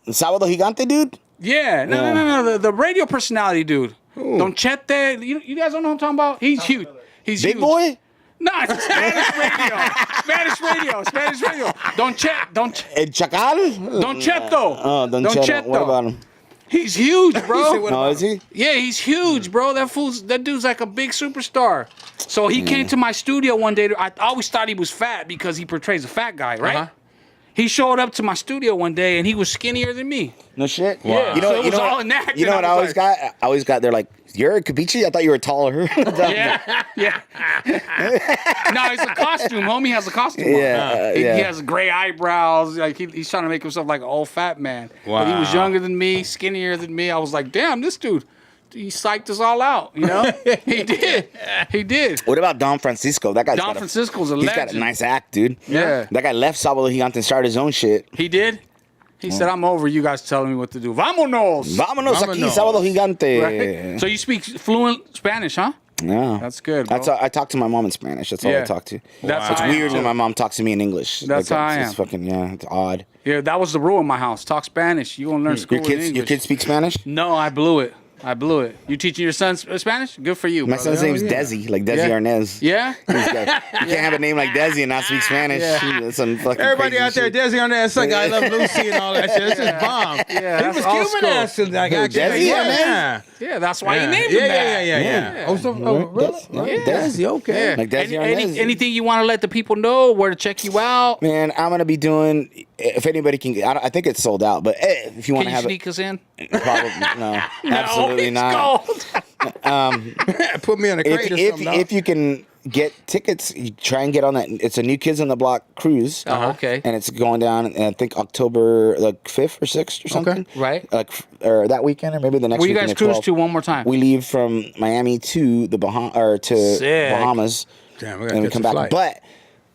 Sábado Gigante, dude. Yeah, no. The radio personality dude. Don Chete. You guys don't know what I'm talking about? He's huge. He's Big huge. boy. No, it's Spanish radio. Don El Chacal. Don Cheto. Oh, Don Cheto. What about him? He's huge, bro. Oh, is he? Yeah, he's huge, bro. That dude's like a big superstar. So he came to my studio one day. I always thought he was fat because he portrays a fat guy, right? He showed up to my studio one day and he was skinnier than me. No shit. Yeah. You know, So it was all in acting. You know what I always got? I always got. They're like, "You're a Cubeechee? I thought you were taller." Yeah. No, it's a costume. Homie has a costume. Yeah, He yeah. has gray eyebrows. Like he's trying to make himself like an old fat man. But he was Wow. younger than me, skinnier than me. I was like, damn, this dude. He psyched us all out, you know? He did. What about Don Francisco? That guy's Don got Francisco's a He's legend. got a nice act, dude. Yeah. That guy left Sábado Gigante and started his own shit. He did? He said, I'm over you guys telling me what to do. Vámonos! Vámonos aquí, Vámonos. Sábado Gigante. Right? So you speak fluent Spanish, huh? Yeah. That's good, bro. I talk to my mom in Spanish. That's all I Yeah. talk to. That's It's how I am, weird too. when my mom talks to me in English. That's how I it's am. fucking, it's odd. Yeah, that was the rule in my house. Talk Spanish. You won't learn school in English. Your kids speak Spanish? No, I blew it. You teaching your son Spanish? Good for you. My brother. son's name's Desi, like Desi Yeah. Arnaz. Yeah? You can't have a name like Desi and not speak Spanish. Yeah. That's some fucking Everybody crazy out there, shit. Desi on that song, I Love Lucy and all that shit. This is bomb. Yeah, He that's was old Cuban school. ass. Like, Desi, yeah. Yeah, that's why you named Yeah, him that. yeah. Oh, really? Yeah. Desi, okay. Like Desi Arnaz. Anything you want to let the people know, where to check you out? Man, I'm gonna be doing. If anybody can, I think it's sold out. But if you want Can to you have sneak us in? it, probably no, absolutely it's not. gold. Put me on a crate or something. If you can get tickets, you try and get on that. It's a new Kids on the Block cruise. Oh, okay. And it's going down, I think October like 5th or 6th or something. Right. Or that weekend, or maybe the next. Where you weekend guys at cruise 12. to one more time? We leave from Miami to the Sick. Bahamas. Damn, we gotta and we catch come a back. flight. But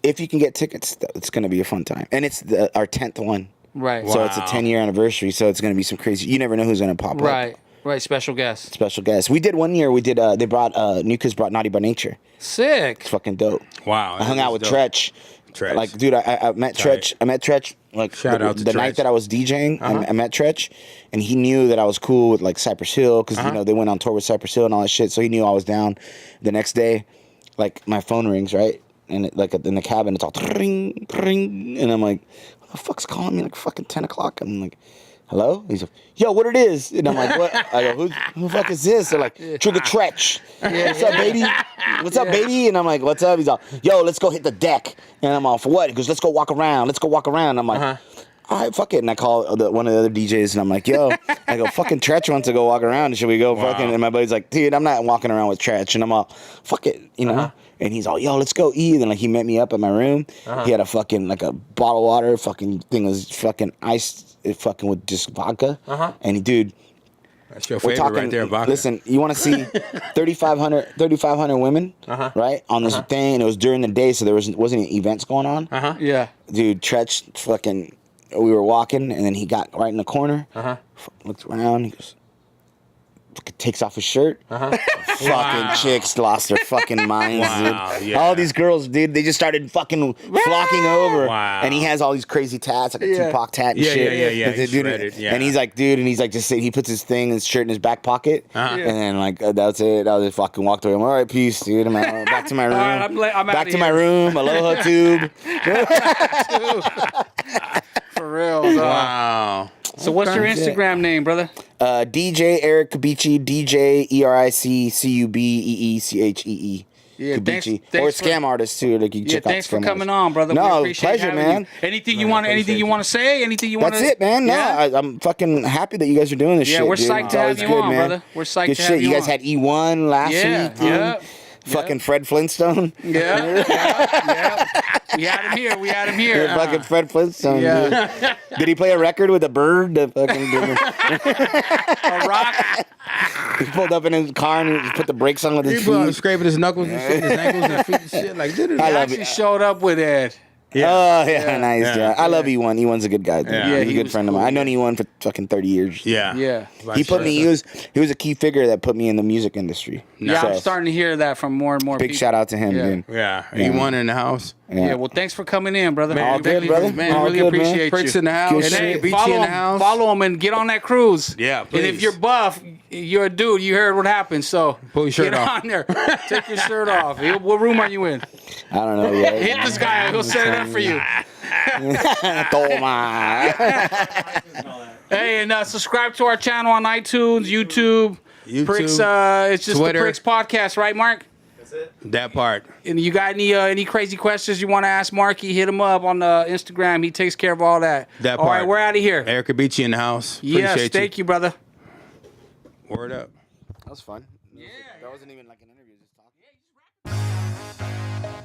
if you can get tickets, it's going to be a fun time. And it's our 10th one. Right. So it's a 10-year anniversary. So it's gonna be some crazy. You never know who's gonna pop up. Right. Right. Special guest. Special guest. We did one year. We did. They brought Nukas brought Naughty by Nature. Sick. It's fucking dope. Wow. I hung out with Tretch. Tretch. Like, dude, I met Tretch. I met Tretch like Shout out to the Tretch. night that I was DJing. I met Tretch, and he knew that I was cool with like Cypress Hill because you know they went on tour with Cypress Hill and all that shit. So he knew I was down. The next day, like my phone rings, right, and like in the cabin, it's all ring, ring, and I'm like, what the fuck's calling me like fucking 10 o'clock? I'm like, hello? He's like, yo, what it is? And I'm like, what? I go, who the fuck is this? They're like, Trigger Tretch. What's up, baby? What's up, baby? And I'm like, what's up? He's all, yo, let's go hit the deck. And I'm all, for what? He goes, let's go walk around. Let's go walk around. I'm like, all right, fuck it. And I call one of the other DJs, and I'm like, yo, I go, fucking Tretch wants to go walk around. Should we go fucking? And my buddy's like, dude, I'm not walking around with Tretch. And I'm all, fuck it, you know? And he's all, yo, let's go eat. And like, he met me up at my room. He had a fucking, like a bottle of water. Fucking thing was fucking iced, fucking with just vodka. And he, dude, that's your we're favorite talking, right there, vodka. listen, you want to see 3,500 women, right, on this thing? And it was during the day, so there wasn't any events going on. Yeah. Dude, Tretch fucking, we were walking, and then he got right in the corner, looked around, he goes, fucking takes off his shirt. Fucking chicks lost their fucking minds, dude. Yeah. All these girls, dude, they just started fucking flocking over. Wow. And he has all these crazy tats, like a Tupac tat and shit. Yeah. Dude, Shredded, yeah. And he's like, dude, and he's like, just he puts his thing, his shirt in his back pocket, and then like that's it. I just fucking walked away. I'm all right, peace, dude. I'm back to my room. I'm back outta to my here. room. Aloha tube. For real. Dog. Wow. So what's your Instagram name, brother? DJEricCubeechee, DJEricCubeechee. Yeah, Cubeechee. thanks Or for- scam artists too. Like you check out thanks for scam coming artists. on, brother. No, We appreciate pleasure, having man. you. Anything you want? Anything you want to say? Anything you want? That's it, man. No, I'm fucking happy that you guys are doing this shit. we're dude. psyched It's to have always you good, on, man. brother. We're psyched Good to shit. have you guys on. had E1 last week. Dude. Yeah. Fucking Fred Flintstone. Yeah. We had him here. Fucking Fred Flintstone. Yeah. Dude. Did he play a record with a bird? The fucking A rock. he pulled up in his car and he put the brakes on with his He was feet. scraping his knuckles and shit, his ankles and feet and shit. Like, I I love actually it. showed up with Ed. Oh, yeah, nice. Yeah. I love E1. E1's a good guy. Dude. Yeah, He's he a good was friend of mine. cool. I've known E1 for fucking 30 years. Yeah. He put me. He was a key figure that put me in the music industry. Yeah, I'm So, starting to hear that from more and more big people. shout out to him, Yeah. dude. Yeah. E1 in the house. Yeah, well, thanks for coming in, brother. Man, all We good, really, brother. Man, All really good, man. appreciate Pricks you. in the house. Good And shit. hey, Beachy follow in the him, house. follow him, and get on that cruise. Yeah, And if please. you're buff, you're a dude. You heard what happened, so Pull your shirt get off. on there. Take your shirt off. What room are you in? I don't know yet. Hit this guy. He'll set it up for you. Toma. Hey, and subscribe to our channel on iTunes, YouTube. Pricks, it's just Twitter. the Pricks Podcast, right, Mark? That's it. That part. And you got any crazy questions you want to ask Marky, hit him up on Instagram. He takes care of all that. That All right, part. we're out of here. EricCubeechee in the house. Yes, Appreciate thank you, brother. Word up. That was fun. Yeah. That wasn't even like an interview. Just talking.